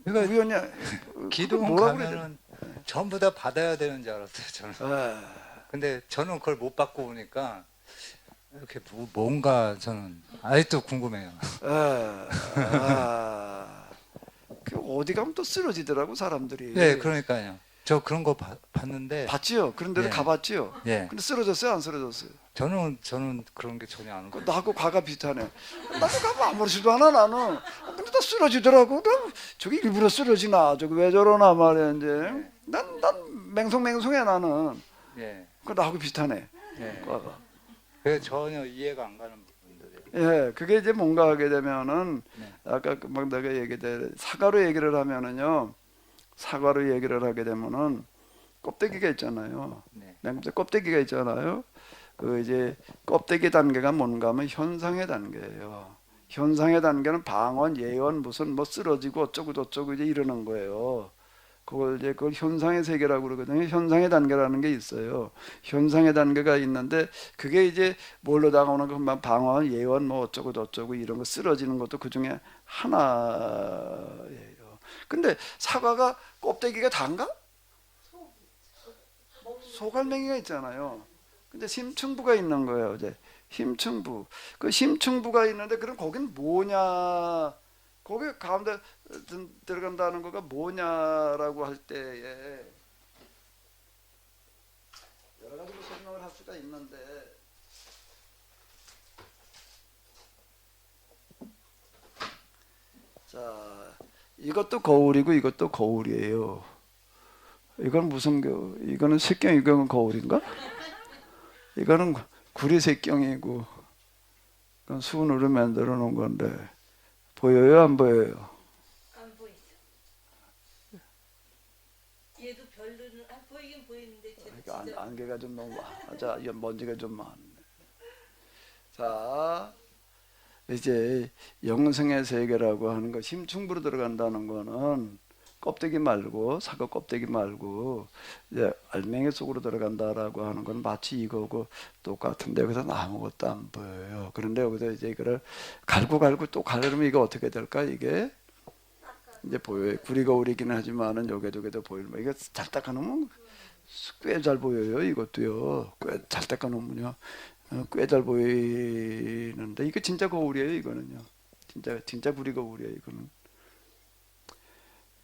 그러니까 우연히 기도원 가면은 전부 다 받아야 되는 줄 알았어요. 저는. 근데 저는 그걸 못 받고 오니까 이렇게 뭔가 저는 아직도 궁금해요. 그 어디 가면 또 쓰러지더라고 사람들이. 네, 그러니까요. 저 그런 거 봤는데. 봤지요. 그런 데도 예. 가봤지요. 예. 근데 쓰러졌어요, 안 쓰러졌어요? 저는 그런 게 전혀 안 오고. 나하고 과가 비슷하네. 나도 가면 아무렇지도 않아 나는. 근데 다 쓰러지더라고. 저기 일부러 쓰러지나? 저기 왜 저러나 말이야 이제. 난 맹송맹송해 나는. 예. 그 나하고 비슷하네. 예. 과가. 그게 전혀 이해가 안 가는 부분들이에요. 예, 그게 이제 뭔가 하게 되면은 네. 아까 막 내가 얘기대 사과로 얘기를 하면은요. 사과로 얘기를 하게 되면은 껍데기가 있잖아요. 네. 냉채 껍데기가 있잖아요. 그 이제 껍데기 단계가 뭔가 하면 현상의 단계예요. 현상의 단계는 방언, 예언, 무슨 뭐 쓰러지고 어쩌고 저쩌고 이제 이러는 거예요. 그걸 현상의 세계라고 그러거든요. 현상의 단계라는 게 있어요. 현상의 단계가 있는데 그게 이제 뭘로 다가오는 것만 방언, 예언 뭐 어쩌고 저쩌고 이런 거 쓰러지는 것도 그 중에 하나예요. 근데 사과가 껍데기가 단가? 소갈맹이가 있잖아요. 근데 심층부가 있는 거예요. 이제 심층부. 그 심층부가 있는데 그럼 거긴 뭐냐? 거기 가운데 들어간다는 거가 뭐냐라고 할 때에 여러 가지 설명을 할 수가 있는데 자 이것도 거울이고 이것도 거울이에요. 이건 무슨 이거는 색경 이거는 거울인가? 이거는 구리색경이고 이건 순으로 만들어 놓은 건데 보여요 안 보여요? 안 보이죠. 얘도 별로는 보이긴 보이는데 쟤도 안개가 좀 너무 자, 먼지가 좀 많네. 자, 이제 영성의 세계라고 하는 거 심층부로 들어간다는 거는 껍데기 말고 사과 껍데기 말고 이제 알맹이 속으로 들어간다라고 하는 건 마치 이거고 똑같은데 여기서 아무것도 안 보여요. 그런데 여기서 이제 이거를 갈고 또 가르면 이거 어떻게 될까? 이게 이제 보여요. 구리가 오리기는 하지만은 여기도 보이면 이거 잘 닦아놓으면 꽤 잘 보여요. 이것도요. 꽤 잘 닦아놓으면요. 꽤 잘 보이는데 이거 진짜 거울이에요. 이거는요. 진짜 구리 거울이에요. 이거는.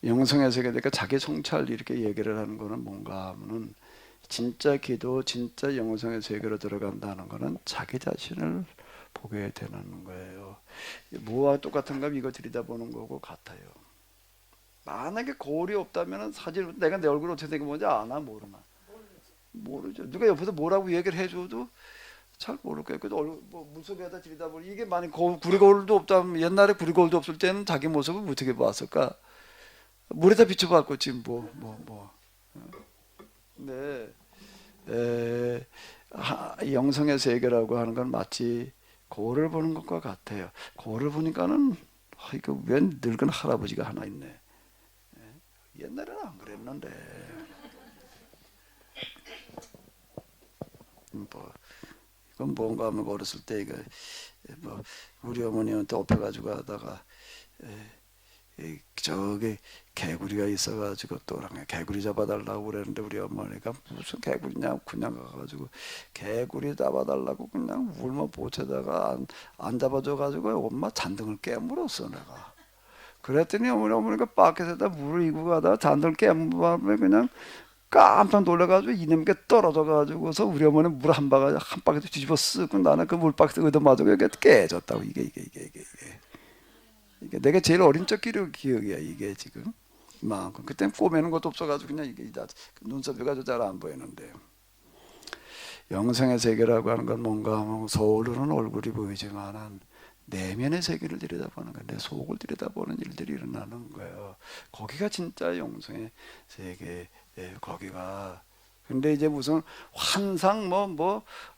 영성의 세계니까 자기 성찰 이렇게 얘기를 하는 거는 뭔가 하면은 진짜 기도, 진짜 영성의 세계로 들어간다는 거는 자기 자신을 보게 되는 거예요. 뭐와 똑같은가 이거 들여다보는 거고 같아요. 만약에 거울이 없다면 사실 내가 내 얼굴 어떻게 생긴지 아나 모르나? 모르죠. 누가 옆에서 뭐라고 얘기를 해줘도 잘 모르겠고 얼굴 뭐 무속에다 들여다보고 이게 만약 구리 거울도 없다면 옛날에 구리 거울도 없을 때는 자기 모습을 어떻게 봤을까? 물에다 비춰봤고 지금 네, 영성의 세계라고 하는 건 마치 거울을 보는 것과 같아요. 거울을 보니까는 이거 웬 늙은 할아버지가 하나 있네. 옛날에는 안 그랬는데. 이건 뭔가 하면 어렸을 때 이거 우리 어머니한테 업혀가지고 하다가 저기 개구리가 있어가지고 또 개구리 잡아달라고 그랬는데 우리 어머니가 무슨 개구리냐 그냥 가가지고 개구리 잡아달라고 그냥 울면 보채다가 안 잡아줘가지고 엄마 잔등을 깨물었어 내가. 그랬더니 어머니가 밖에서다 물을 이고 가다가 잔등을 깨물면 그냥 깜짝 놀라가지고 이놈께 떨어져가지고서 우리 어머니 물 한 바가지 뒤집어 쓰고 나는 그 물박스 얻어맞아서 이게 깨졌다고 이게 내가 제일 어린 적 기억이야 이게 지금 이만큼. 그때는 꼬매는 것도 없어가지고 그냥 이게 눈썹이 가지고 잘 안 보이는데 영성의 세계라고 하는 건 뭔가 하면 서울로는 얼굴이 보이지만은 내면의 세계를 들여다보는 거야. 내 속을 들여다보는 일들이 일어나는 거예요. 거기가 진짜 영성의 세계. 거기가. 근데 이제 무슨 환상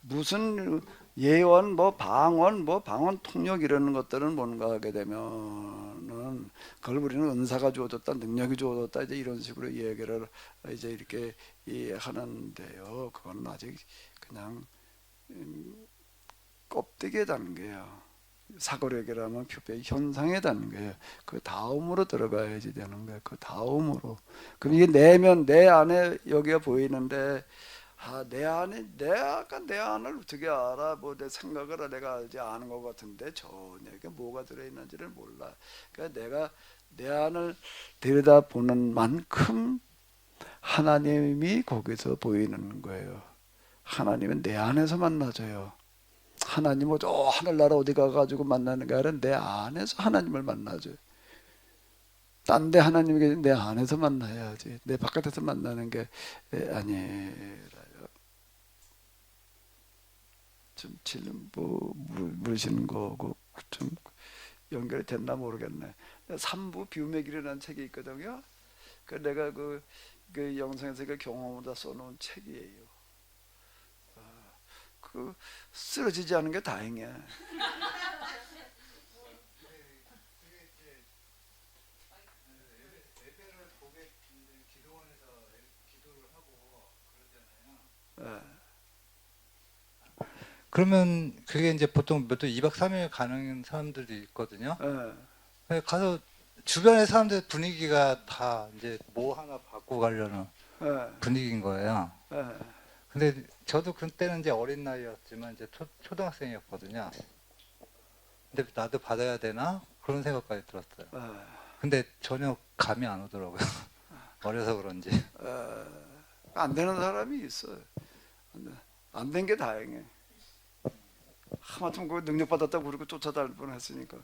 무슨 예언 방언 통역 이러는 것들은 뭔가 하게 되면은 그걸 우리는 은사가 주어졌다 능력이 주어졌다 이제 이런 식으로 얘기를 이제 이렇게 하는데요. 그건 아직 그냥 껍데기에 단계야. 사고력이라면 표피의 현상에 닿는 거예요. 그 다음으로 들어가야지 되는 거예요. 그 다음으로. 그럼 이게 내면 내 안에 여기가 보이는데 내 안에 내 안을 어떻게 알아? 내 생각을 내가 이제 아는 것 같은데 전혀 이게 뭐가 들어있는지를 몰라. 그러니까 내가 내 안을 들여다보는 만큼 하나님이 거기서 보이는 거예요. 하나님은 내 안에서 만나져요. 하나님은 저 하늘나라 어디 가가지고 만나는 게 아니라 내 안에서 하나님을 만나죠. 딴 데 하나님이 계신 내 안에서 만나야지. 내 바깥에서 만나는 게 아니라요. 좀 지금 물으시는 거고 좀 연결이 됐나 모르겠네. 3부 비움의 길이라는 책이 있거든요. 그 내가 그 영상에서 그 경험을 다 써놓은 책이에요. 그 쓰러지지 않은 게 다행이야. 그러면 그게 이제 보통 몇 도 2박 3일 가는 사람들이 있거든요. 가서 주변의 사람들 분위기가 다 이제 뭐 하나 받고 가려는 분위기인 거예요. 근데 저도 그때는 이제 어린 나이였지만 이제 초등학생이었거든요. 근데 나도 받아야 되나 그런 생각까지 들었어요. 근데 전혀 감이 안 오더라고요. 어려서 그런지. 안 되는 사람이 있어요. 안 된 게 다행해. 하마터면 그 능력 받았다고 그러고 쫓아다닐 뻔했으니까.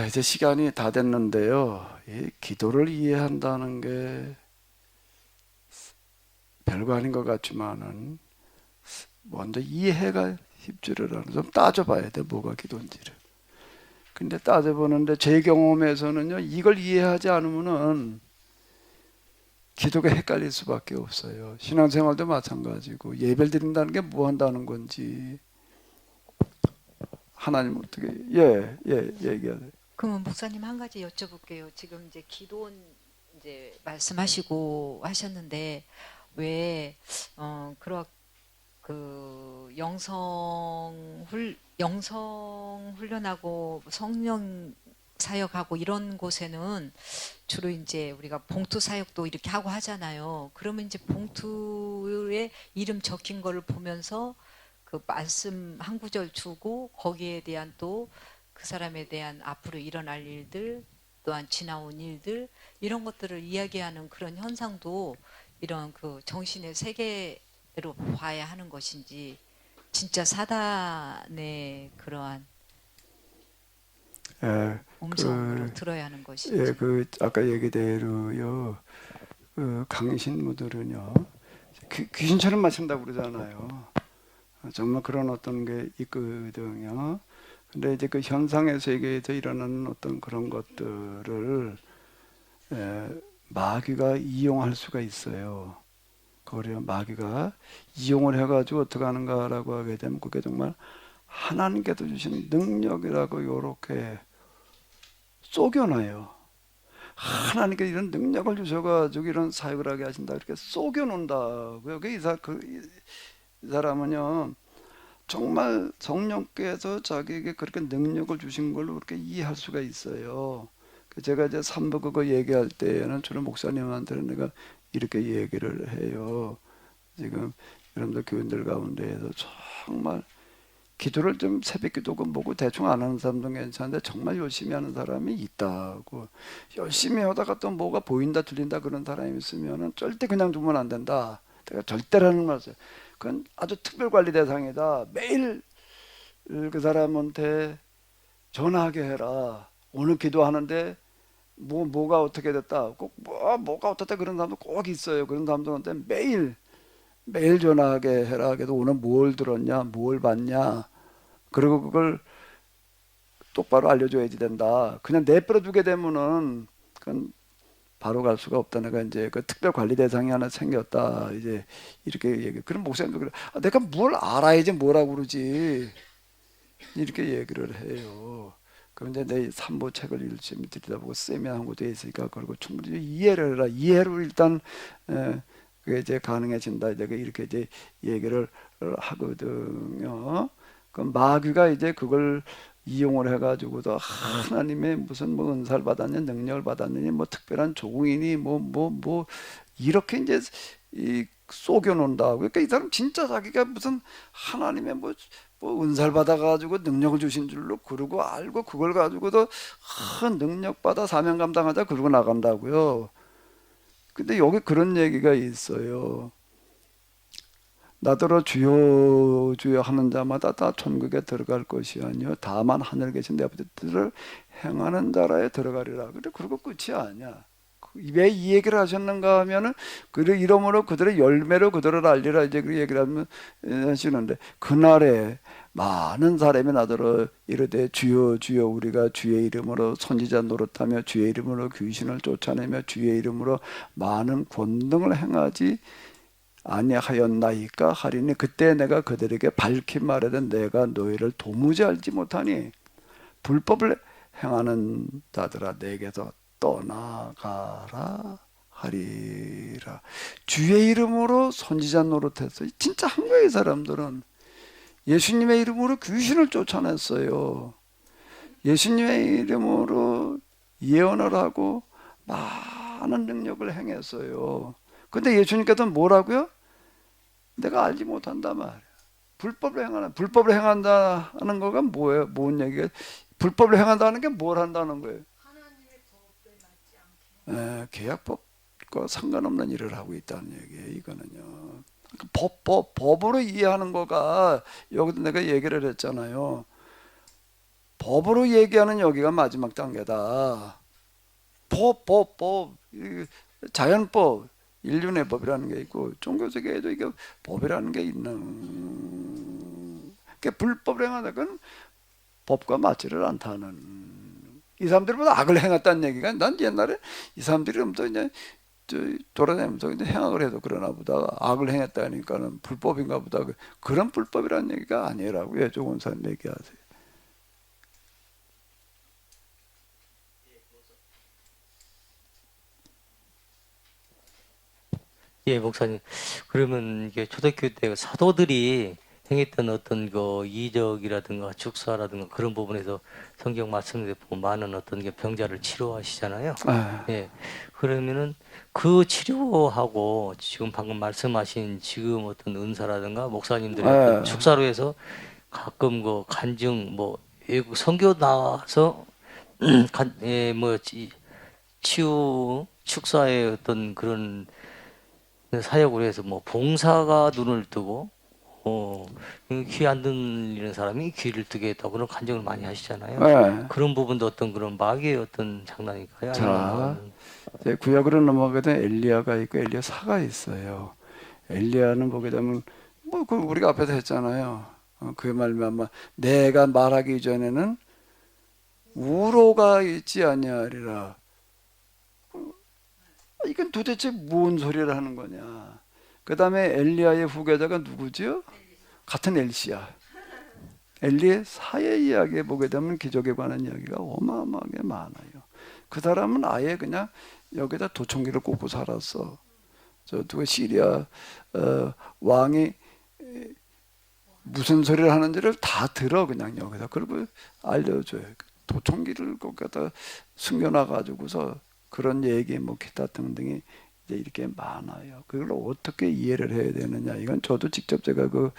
이제 시간이 다 됐는데요. 이 기도를 이해한다는 게 별거 아닌 것 같지만은 먼저 이해가 입주를 하는 좀 따져봐야 돼 뭐가 기도인지를. 근데 따져보는데 제 경험에서는요 이걸 이해하지 않으면은 기도가 헷갈릴 수밖에 없어요. 신앙생활도 마찬가지고 예배를 드린다는 게 뭐 한다는 건지 하나님 어떻게 얘기해야 돼. 그러면 목사님 한 가지 여쭤볼게요. 지금 이제 기도원 이제 말씀하시고 하셨는데 왜 그런 그 영성 훈련하고 성령 사역하고 이런 곳에는 주로 이제 우리가 봉투 사역도 이렇게 하고 하잖아요. 그러면 이제 봉투에 이름 적힌 거를 보면서 그 말씀 한 구절 주고 거기에 대한 또 그 사람에 대한 앞으로 일어날 일들 또한 지나온 일들 이런 것들을 이야기하는 그런 현상도 이런 그 정신의 세계로 봐야 하는 것인지 진짜 사단의 그러한 음성으로 들어야 하는 것인지. 그 아까 얘기대로요. 그 강신무들은요. 귀신처럼 마신다고 그러잖아요. 정말 그런 어떤 게 있거든요. 근데 이제 그 현상의 세계에서 일어나는 어떤 그런 것들을 마귀가 이용할 수가 있어요. 그래요. 마귀가 이용을 해가지고 어떻게 하는가라고 하게 되면 그게 정말 하나님께서 주신 능력이라고 요렇게 쏘겨놔요. 하나님께 이런 능력을 주셔가지고 이런 사역을 하게 하신다. 이렇게 쏘겨놓는다고요. 이 사람은요, 정말 성령께서 자기에게 그렇게 능력을 주신 걸로 그렇게 이해할 수가 있어요. 제가 이제 3부 그거 얘기할 때에는 주로 목사님한테는 내가 이렇게 얘기를 해요. 지금 여러분들 교인들 가운데에서 정말 기도를 좀 새벽 기도고 뭐고 대충 안 하는 사람도 괜찮은데 정말 열심히 하는 사람이 있다고. 열심히 하다가 또 뭐가 보인다 들린다 그런 사람이 있으면은 절대 그냥 두면 안 된다. 내가 절대라는 말이에요. 그건 아주 특별 관리 대상이다. 매일 그 사람한테 전화하게 해라. 오늘 기도하는데 뭐가 어떻게 됐다. 꼭 뭐가 어떻다 그런 사람도 꼭 있어요. 그런 사람들한테 매일 전화하게 해라. 그래도 오늘 뭘 들었냐, 뭘 봤냐. 그리고 그걸 똑바로 알려줘야지 된다. 그냥 내버려 두게 되면은 그건 바로 갈 수가 없다. 내가 이제 그 특별 관리 대상이 하나 생겼다. 이제 이렇게 얘기. 그럼 목사님도 그래. 내가 뭘 알아야지 뭐라고 그러지. 이렇게 얘기를 해요. 그럼 이제 내 3부 책을 열심히 들여다보고 세미나 한 것도 있으니까 그리고 충분히 이해를 해라. 이해로 일단 그게 이제 가능해진다. 내가 이렇게 이제 얘기를 하거든요. 그럼 마귀가 이제 그걸 이용을 해가지고도 하나님의 무슨 뭐 은사를 받았냐, 능력을 받았느니, 뭐 특별한 조공이니, 뭐 이렇게 이제 쏘겨놓는다. 그러니까 이 사람 진짜 자기가 무슨 하나님의 뭐 은사를 받아가지고 능력을 주신 줄로 그러고 알고 그걸 가지고도 능력 받아 사명 감당하자 그러고 나간다고요. 근데 여기 그런 얘기가 있어요. 나더러 주여 주여 하는 자마다 다 천국에 들어갈 것이 아니요 다만 하늘에 계신 내 아버지의 뜻을 행하는 자라에 들어가리라. 근데 그러고 끝이 아니야. 왜 이 얘기를 하셨는가 하면은 그를 이름으로 그들의 열매로 그들을 알리라 이제 그 얘기를 하시는데 그날에 많은 사람이 나더러 이르되 주여 주여 우리가 주의 이름으로 선지자 노릇하며 주의 이름으로 귀신을 쫓아내며 주의 이름으로 많은 권능을 행하지 아니하였나이까 하리니 그때 내가 그들에게 밝히 말하되 내가 너희를 도무지 알지 못하니 불법을 행하는 자들아 내게서 떠나가라 하리라. 주의 이름으로 선지자 노릇했어요. 진짜 한 거예요. 이 사람들은 예수님의 이름으로 귀신을 쫓아냈어요. 예수님의 이름으로 예언을 하고 많은 능력을 행했어요. 근데 예수님께서는 뭐라고요? 내가 알지 못한다 말이야. 불법을 행한다는 거가 뭐예요? 뭔 얘기예요? 불법을 행한다는 게 뭘 한다는 거예요? 하나님의 법에 맞지 않게. 계약법과 상관없는 일을 하고 있다는 얘기예요. 이거는요. 법으로 이해하는 거가 여기도 내가 얘기를 했잖아요. 법으로 얘기하는 여기가 마지막 단계다. 법, 자연법, 인륜의 법이라는 게 있고 종교 세계에도 이게 법이라는 게 있는. 그러니까 불법을 행하는 건 법과 맞지를 않다는, 이 사람들보다 악을 행했다는 얘기가, 난 옛날에 이 사람들이 또 이제 돌아다니면서 이제 행악을 해도 그러나 보다 악을 행했다니까는 불법인가 보다, 그런 불법이라는 얘기가 아니라고요. 조원사님 얘기하세요. 예, 목사님. 그러면 이게 초대교회 때 사도들이 행했던 어떤 그 이적이라든가 축사라든가 그런 부분에서 성경 말씀에 보면 많은 어떤 게 병자를 치료하시잖아요. 예. 그러면은 그 치료하고 지금 방금 말씀하신 지금 어떤 은사라든가 목사님들의 어떤 축사로 해서 가끔 그 간증 뭐 외국 선교 나와서 치유 축사의 어떤 그런 사역으로 해서 뭐 봉사가 눈을 뜨고 귀 안 들리는 사람이 귀를 뜨게 했다 그런 간증을 많이 하시잖아요. 그런 부분도 어떤 그런 마귀의 어떤 장난일까요? 자, 이제 구약으로 넘어가게 되면 엘리야가 있고 엘리야사가 있어요. 엘리야는 보게 되면 뭐 그 우리가 앞에서 했잖아요. 그의 말미암아 내가 말하기 전에는 우로가 있지 아니하리라. 이건 도대체 무슨 소리를 하는 거냐. 그 다음에 엘리야의 후계자가 누구죠? 같은 엘시야. 엘리의 사의 이야기에 보게 되면 기적에 관한 이야기가 어마어마하게 많아요. 그 사람은 아예 그냥 여기다 도청기를 꽂고 살았어. 저 누가 시리아 왕이 무슨 소리를 하는지를 다 들어 그냥 여기다. 그리고 알려줘요. 도청기를 거기다 숨겨놔가지고서 그런 얘기 뭐 기타 등등이 이제 이렇게 많아요. 그걸 어떻게 이해를 해야 되느냐. 이건 저도 직접 제가 그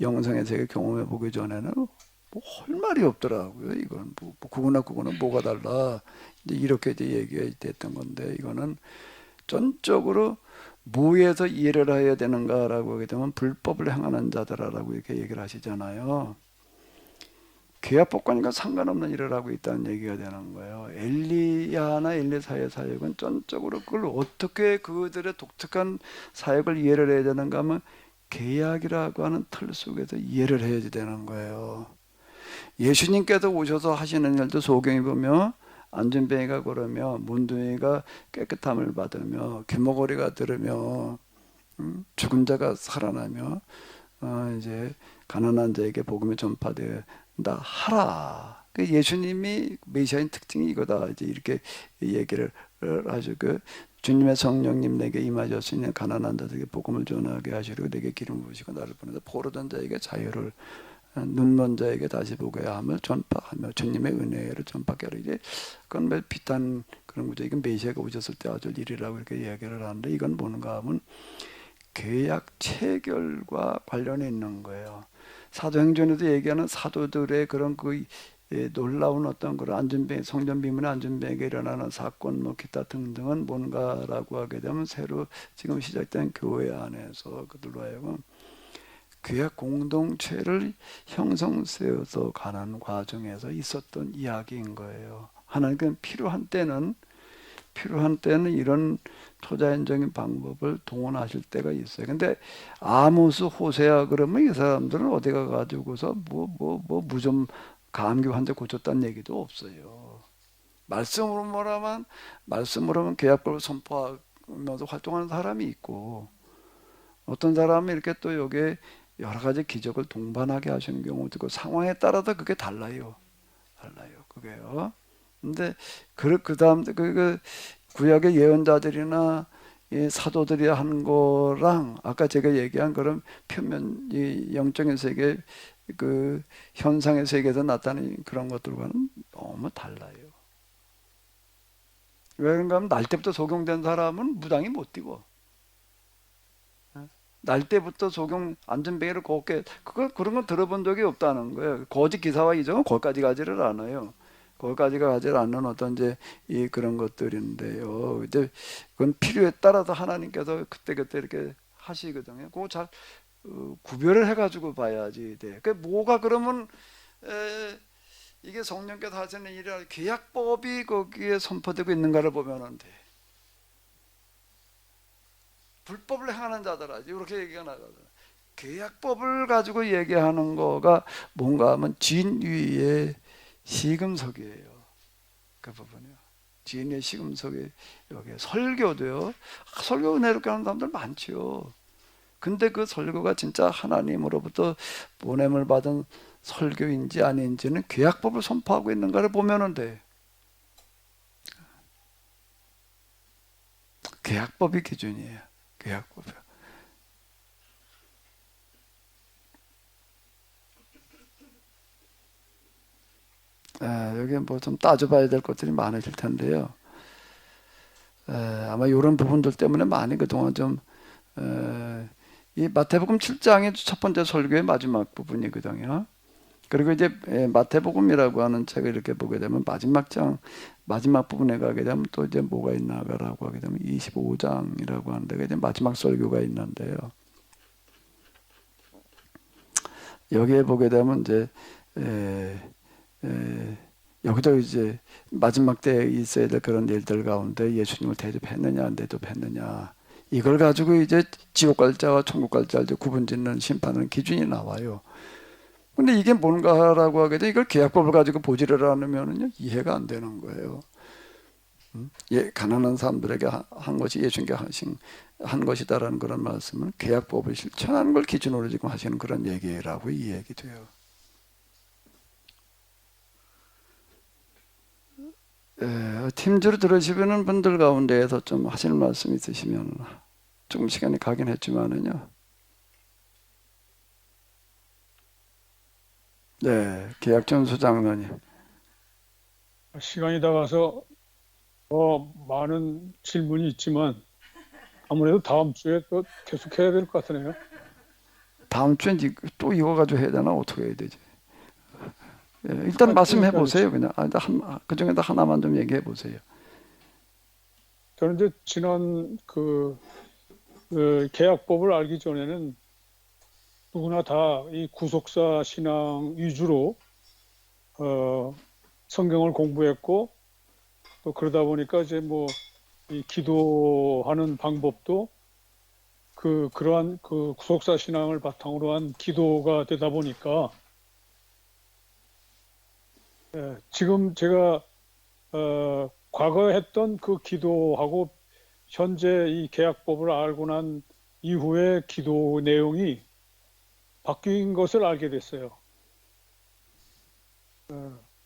영상에서 제가 경험해 보기 전에는 뭐 할 말이 없더라고요. 이건 뭐 그거는 뭐가 달라. 이제 이렇게 이제 얘기가 됐던 건데, 이거는 전적으로 뭐에서 이해를 해야 되는가라고 하게 되면 불법을 행하는 자들이라고 이렇게 얘기를 하시잖아요. 계약법관과 상관없는 일을 하고 있다는 얘기가 되는 거예요. 엘리야나 엘리사의 사역은 전적으로 그걸 어떻게 그들의 독특한 사역을 이해를 해야 되는가 하면 계약이라고 하는 틀 속에서 이해를 해야 되는 거예요. 예수님께서 오셔서 하시는 일도 소경이 보면 안전뱅이가 걸으며 문둥이가 깨끗함을 받으며 귀머거리가 들으며 죽은 자가 살아나며 이제 가난한 자에게 복음이 전파된다 하라. 예수님이 메시아인 특징이 이거다. 이제 이렇게 얘기를 아주 그 주님의 성령님 내게 임하셨으니 가난한 자들에게 복음을 전하게 하시려고 내게 기름 부으시고 나를 보내서 포로된 자에게 자유를, 눈먼 자에게 다시 보게 함을 전파하며 주님의 은혜를 전파하게 하라. 이제 그건 뭐 비슷한 그런 거죠. 이건 메시아가 오셨을 때 아주 일이라고 이렇게 이야기를 하는데, 이건 뭔가 하면 계약 체결과 관련이 있는 거예요. 사도행전에도 얘기하는 사도들의 그런 그 놀라운 어떤 그런 안전병, 성전 비문의 안전병에 일어나는 사건 뭐 기타 등등은 뭔가라고 하게 되면 새로 지금 시작된 교회 안에서 그들로 하여금 계약 공동체를 형성세워서 가는 과정에서 있었던 이야기인 거예요. 하나님께는 필요한 때는 이런 초자연적인 방법을 동원하실 때가 있어요. 근데 아모스, 호세아 그러면 이 사람들은 어디 가가지고서 무좀 감기 환자 고쳤다는 얘기도 없어요. 말씀으로만 계약법을 선포하면서 활동하는 사람이 있고, 어떤 사람은 이렇게 또 여기에 여러 가지 기적을 동반하게 하시는 경우도 있고, 상황에 따라서 그게 달라요. 그게요. 근데 그다음 그 구약의 예언자들이나 이 사도들이 한 거랑 아까 제가 얘기한 그런 표면 이 영적인 세계 그 현상의 세계에서 나타나는 그런 것들과는 너무 달라요. 왜 그런가 하면 날 때부터 속용된 사람은 무당이 못 뛰고, 날 때부터 속용 안전뱅이를 걷게, 그런 건 들어본 적이 없다는 거예요. 거짓 기사와 이정은 거기까지 가지를 않아요. 거기까지가 가지 않는 어떤 이제 이 그런 것들인데요. 근데 그건 필요에 따라서 하나님께서 그때 이렇게 하시거든요. 그거 잘 구별을 해가지고 봐야지 돼. 그 뭐가 그러면 이게 성령께서 하시는 일이라 계약법이 거기에 선포되고 있는가를 보면은 돼. 불법을 행하는 자들아 이렇게 얘기가 나가잖아. 계약법을 가지고 얘기하는 거가 뭔가 하면 진위의 시금석이에요. 그 부분이요. 진위의 시금석이 여기 설교도요. 설교 은혜롭게 하는 사람들 많지요. 근데 그 설교가 진짜 하나님으로부터 보냄을 받은 설교인지 아닌지는 계약법을 선포하고 있는가를 보면은 돼. 계약법이 기준이에요. 계약법이요. 여기 뭐 좀 따져봐야 될 것들이 많으실 텐데요. 아마 이런 부분들 때문에 많이 그동안 좀 이 마태복음 7장의 첫 번째 설교의 마지막 부분이거든요. 그리고 이제 마태복음이라고 하는 책을 이렇게 보게 되면 마지막 부분에 가게 되면 또 이제 뭐가 있나라고 하게 되면 25장이라고 하는 데가 이제 마지막 설교가 있는데요. 여기에 보게 되면 이제 여기도 이제 마지막 때에 있어야 될 그런 일들 가운데 예수님을 대접했느냐 안 대접했느냐 이걸 가지고 이제 지옥 갈 자와 천국 갈 자를 구분짓는 심판하는 기준이 나와요. 근데 이게 뭔가라고 하게 되면 이걸 계약법을 가지고 보지를 않으면은요 이해가 안 되는 거예요. 가난한 사람들에게 한 것이 예수님께 한 것이다라는 그런 말씀은 계약법을 실천하는 걸 기준으로 지금 하시는 그런 얘기라고 이해가 돼요. 팀주로 들으시는 분들 가운데에서 좀 하실 말씀 있으시면 조금 시간이 가긴 했지만은요. 네, 계약전수 장로님. 시간이 다가서 많은 질문이 있지만 아무래도 다음 주에 또 계속 해야 될 것 같으네요. 다음 주에 또 이거 가지고 해야 되나 어떻게 해야 되지? 일단 말씀해 보세요. 그냥 그 중에서 하나만 좀 얘기해 보세요. 저는 이제 지난 그 계약법을 알기 전에는 누구나 다 이 구속사 신앙 위주로 성경을 공부했고 또 그러다 보니까 이제 뭐 이 기도하는 방법도 그러한 그 구속사 신앙을 바탕으로 한 기도가 되다 보니까 지금 제가 과거에 했던 그 기도하고 현재 이 계약법을 알고 난 이후에 기도 내용이 바뀐 것을 알게 됐어요.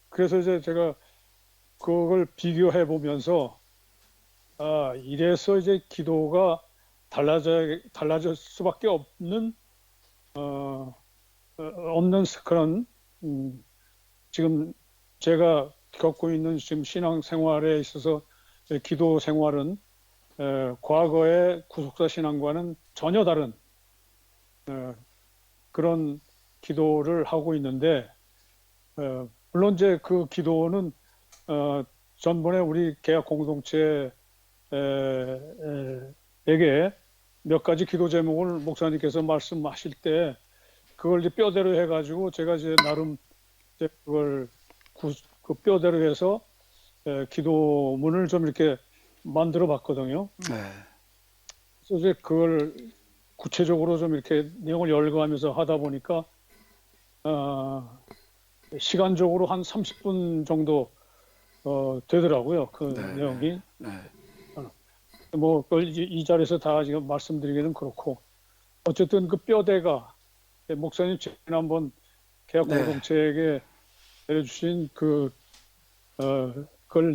그래서 이제 제가 그걸 비교해 보면서 이래서 이제 기도가 달라질 수밖에 없는 그런 지금 제가 겪고 있는 지금 신앙 생활에 있어서 기도 생활은 과거의 구속사 신앙과는 전혀 다른 그런 기도를 하고 있는데 물론 이제 그 기도는 전번에 우리 계약 공동체에게 몇 가지 기도 제목을 목사님께서 말씀하실 때 그걸 이제 뼈대로 해가지고 제가 이제 나름 이제 그걸 그 뼈대로 해서 기도문을 좀 이렇게 만들어 봤거든요. 그래서 이제 그걸 구체적으로 좀 이렇게 내용을 열거하면서 하다 보니까 시간적으로 한 30분 정도 되더라고요. 그 내용이. 뭐 그걸 이 자리에서 다 지금 말씀드리기는 그렇고 어쨌든 그 뼈대가 목사님 지난번 계약 공동체에게 내려주신 그걸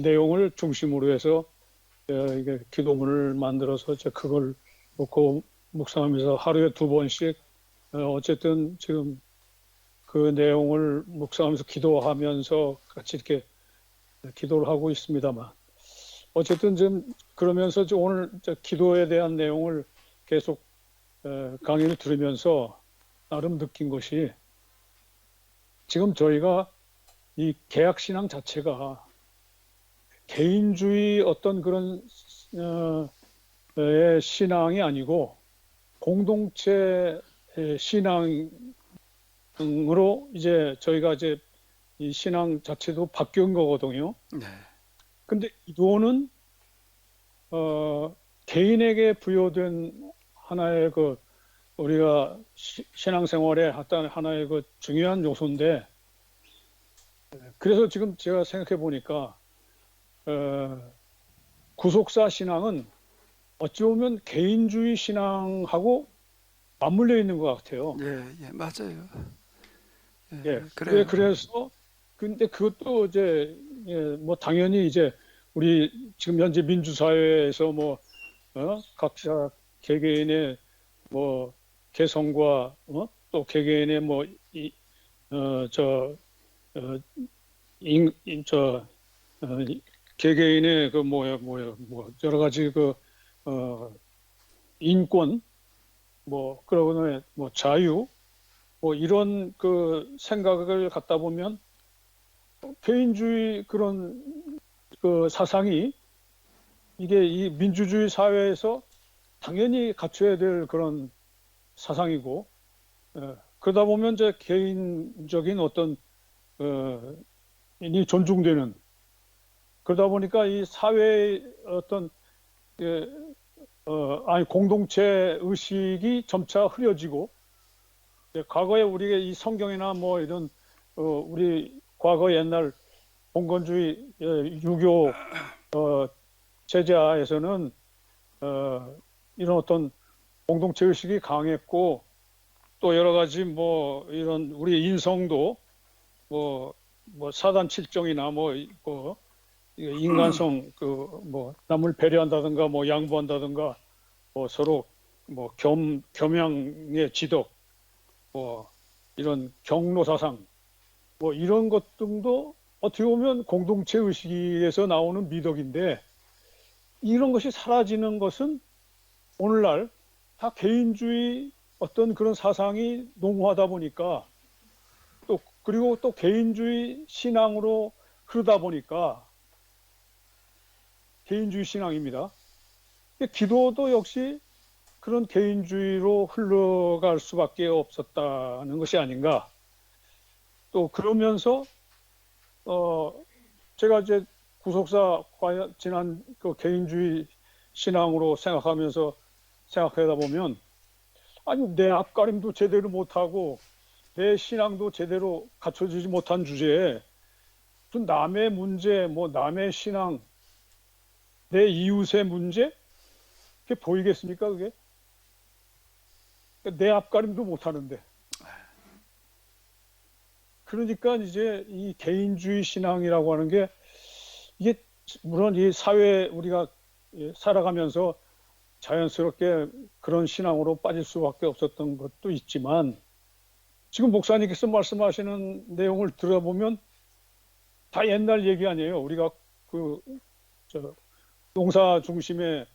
내용을 중심으로 해서 이게 기도문을 만들어서 그걸 놓고 묵상하면서 하루에 2번씩 어쨌든 지금 그 내용을 묵상하면서 기도하면서 같이 이렇게 기도를 하고 있습니다만 어쨌든 지금 그러면서 오늘 기도에 대한 내용을 계속 강의를 들으면서 나름 느낀 것이 지금 저희가 이 계약신앙 자체가 개인주의 어떤 그런 신앙이 아니고 공동체 신앙으로 이제 저희가 이제 이 신앙 자체도 바뀐 거거든요. 근데 기도는 개인에게 부여된 하나의 그 우리가 신앙생활의 어떤 하나의 그 중요한 요소인데, 그래서 지금 제가 생각해 보니까 구속사 신앙은 어찌 보면 개인주의 신앙하고 맞물려 있는 것 같아요. 예, 맞아요. 예, 그래요. 그래서 근데 그것도 이제 뭐 당연히 이제 우리 지금 현재 민주사회에서 뭐 각자 개개인의 뭐 개성과 또 개개인의 개개인의 그 여러 가지 그 인권 그러고 뭐 자유 이런 그 생각을 갖다 보면 개인주의 그런 그 사상이 이게 이 민주주의 사회에서 당연히 갖춰야 될 그런 사상이고, 그러다 보면 이제 개인적인 어떤 이 존중되는, 그러다 보니까 이 사회의 어떤 공동체 의식이 점차 흐려지고, 과거에 우리가 이 성경이나 뭐 이런 우리 과거 옛날 봉건주의 유교 체제하에서는 이런 어떤 공동체 의식이 강했고, 또 여러 가지 뭐 이런 우리 인성도 뭐 사단 칠정이나 인간성 남을 배려한다든가 양보한다든가 서로 겸양의 지덕 이런 경로 사상 이런 것 등도 어떻게 보면 공동체 의식에서 나오는 미덕인데, 이런 것이 사라지는 것은 오늘날 다 개인주의 어떤 그런 사상이 농후하다 보니까, 그리고 또 개인주의 신앙으로 흐르다 보니까, 개인주의 신앙입니다. 기도도 역시 그런 개인주의로 흘러갈 수밖에 없었다는 것이 아닌가. 또 그러면서 제가 이제 구속사 지난 그 개인주의 신앙으로 생각하다 보면, 아니 내 앞가림도 제대로 못하고 내 신앙도 제대로 갖춰지지 못한 주제에 남의 문제, 남의 신앙, 내 이웃의 문제, 그게 보이겠습니까? 그게 내 앞가림도 못하는데. 그러니까 이제 이 개인주의 신앙이라고 하는 게, 이게 물론 이 사회에 우리가 살아가면서 자연스럽게 그런 신앙으로 빠질 수밖에 없었던 것도 있지만, 지금 목사님께서 말씀하시는 내용을 들어보면 다 옛날 얘기 아니에요. 우리가 농사 중심의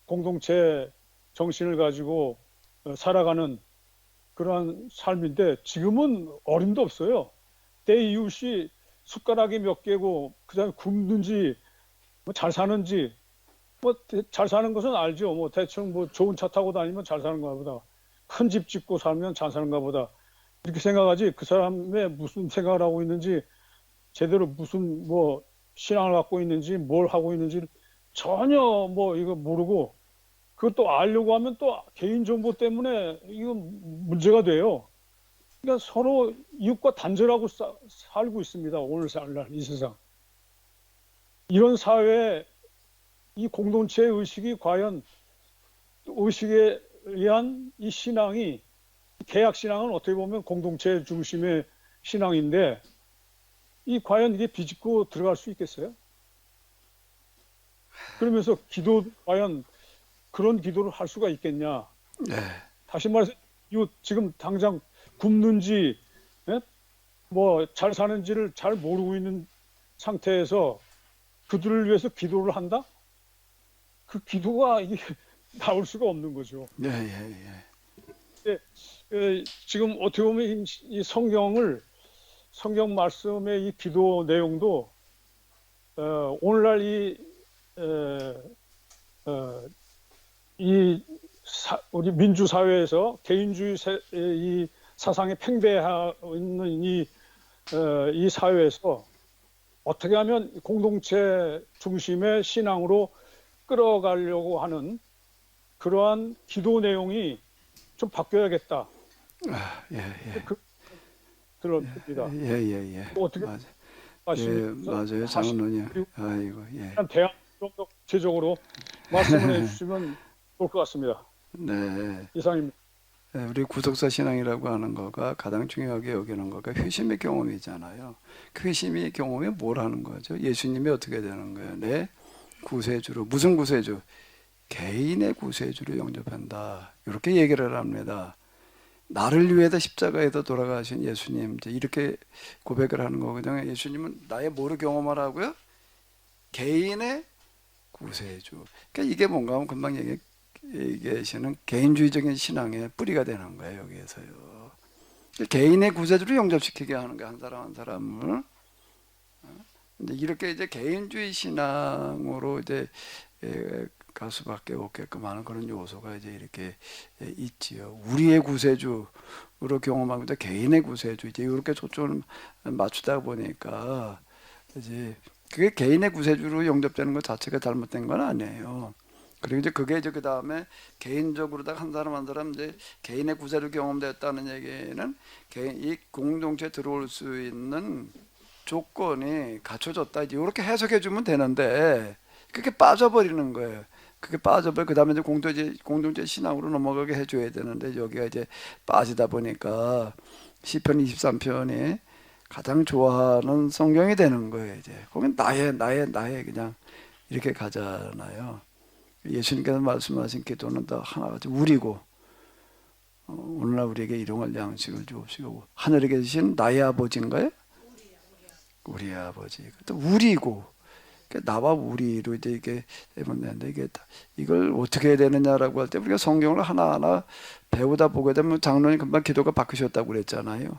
공동체 정신을 가지고 살아가는 그러한 삶인데, 지금은 어림도 없어요. 내 이웃이 숟가락이 몇 개고 그다음에 굶는지 잘 사는지, 잘 사는 것은 알죠. 대충 좋은 차 타고 다니면 잘 사는가 보다, 큰 집 짓고 살면 잘 사는가 보다, 이렇게 생각하지, 그 사람의 무슨 생각을 하고 있는지, 제대로 무슨 신앙을 갖고 있는지, 뭘 하고 있는지 전혀 이거 모르고, 그것도 알려고 하면 또 개인정보 때문에 이거 문제가 돼요. 그러니까 서로 이웃과 단절하고 살고 있습니다. 오늘날 이 세상. 이런 사회에 이 공동체 의식이 과연, 의식에 의한 이 신앙이, 개혁 신앙은 어떻게 보면 공동체 중심의 신앙인데, 과연 이게 비집고 들어갈 수 있겠어요? 그러면서 과연 그런 기도를 할 수가 있겠냐? 네. 다시 말해서 지금 당장 굶는지 잘 사는지를 잘 모르고 있는 상태에서 그들을 위해서 기도를 한다? 그 기도가 이게 나올 수가 없는 거죠. 지금 어떻게 보면 이 성경 말씀의 이 기도 내용도 오늘날 우리 민주 사회에서 개인주의 이 사상이 팽배하고 있는 이 사회에서 어떻게 하면 공동체 중심의 신앙으로 끌어가려고 하는 그러한 기도 내용이 좀 바뀌어야겠다. 예. 들었습니다. 예. 어떻게 맞아요. 하시면서 맞아요. 장로님. 아이고, 예. 한 대안 좀더 구체적으로 말씀을 해주시면 좋을 것 같습니다. 네. 이상입니다. 우리 구속사 신앙이라고 하는 거가 가장 중요하게 여기는 거가 회심의 경험이잖아요. 그 회심의 경험이 뭘 하는 거죠? 예수님이 어떻게 되는 거예요? 내 구세주로. 무슨 구세주? 개인의 구세주로 영접한다. 이렇게 얘기를 합니다. 나를 위해서 십자가에서 돌아가신 예수님, 이제 이렇게 고백을 하는 거거든요. 예수님은 나의 뭐를 경험하라고요? 개인의 구세주. 그러니까 이게 뭔가 하면 금방 얘기하시는 개인주의적인 신앙의 뿌리가 되는 거예요. 여기에서요. 개인의 구세주를 영접시키게 하는 거야. 한 사람 한 사람을. 이렇게 이제 개인주의 신앙으로 이제 갈 수밖에 없게끔 하는 그런 요소가 이제 이렇게 있지요. 우리의 구세주로 경험하고 이제 개인의 구세주 이제 이렇게 초점을 맞추다 보니까 이제 그게 개인의 구세주로 영접되는 것 자체가 잘못된 건 아니에요. 그리고 이제 그게 이제 그 다음에 개인적으로다 한 사람 한 사람 이제 개인의 구세로 경험됐다는 얘기는 이 공동체에 들어올 수 있는 조건이 갖춰졌다. 이제 이렇게 해석해 주면 되는데 그게 빠져버리는 거예요. 그게 빠져버려. 그 다음에 이제 공동체 신앙으로 넘어가게 해줘야 되는데 여기가 이제 빠지다 보니까 시편 23편이 가장 좋아하는 성경이 되는 거예요. 이제 거긴 나의 그냥 이렇게 가잖아요. 예수님께서 말씀하신 기도는 다 하나같이 우리고 오늘날 우리에게 일용할 양식을 주옵시고 하늘에 계신 나의 아버지인가요? 우리 아버지. 또 우리고 나와 우리로 이제 이게 되면 되는데 이걸 어떻게 해야 되느냐라고 할 때 우리가 성경을 하나하나 배우다 보게 되면 장로님 금방 기도가 바뀌셨다고 그랬잖아요.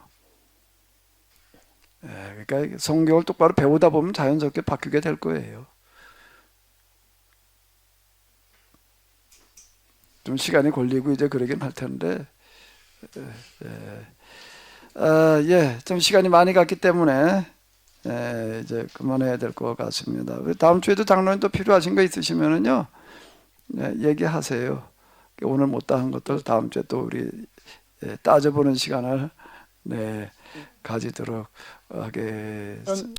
그러니까 성경을 똑바로 배우다 보면 자연스럽게 바뀌게 될 거예요. 좀 시간이 걸리고 이제 그러긴 할 텐데, 좀 시간이 많이 갔기 때문에 이제 그만해야 될 것 같습니다. 다음 주에도 장로님 또 필요하신 거 있으시면은요, 얘기하세요. 오늘 못다한 것들 다음 주에 또 우리 따져보는 시간을 가지도록 하겠습니다.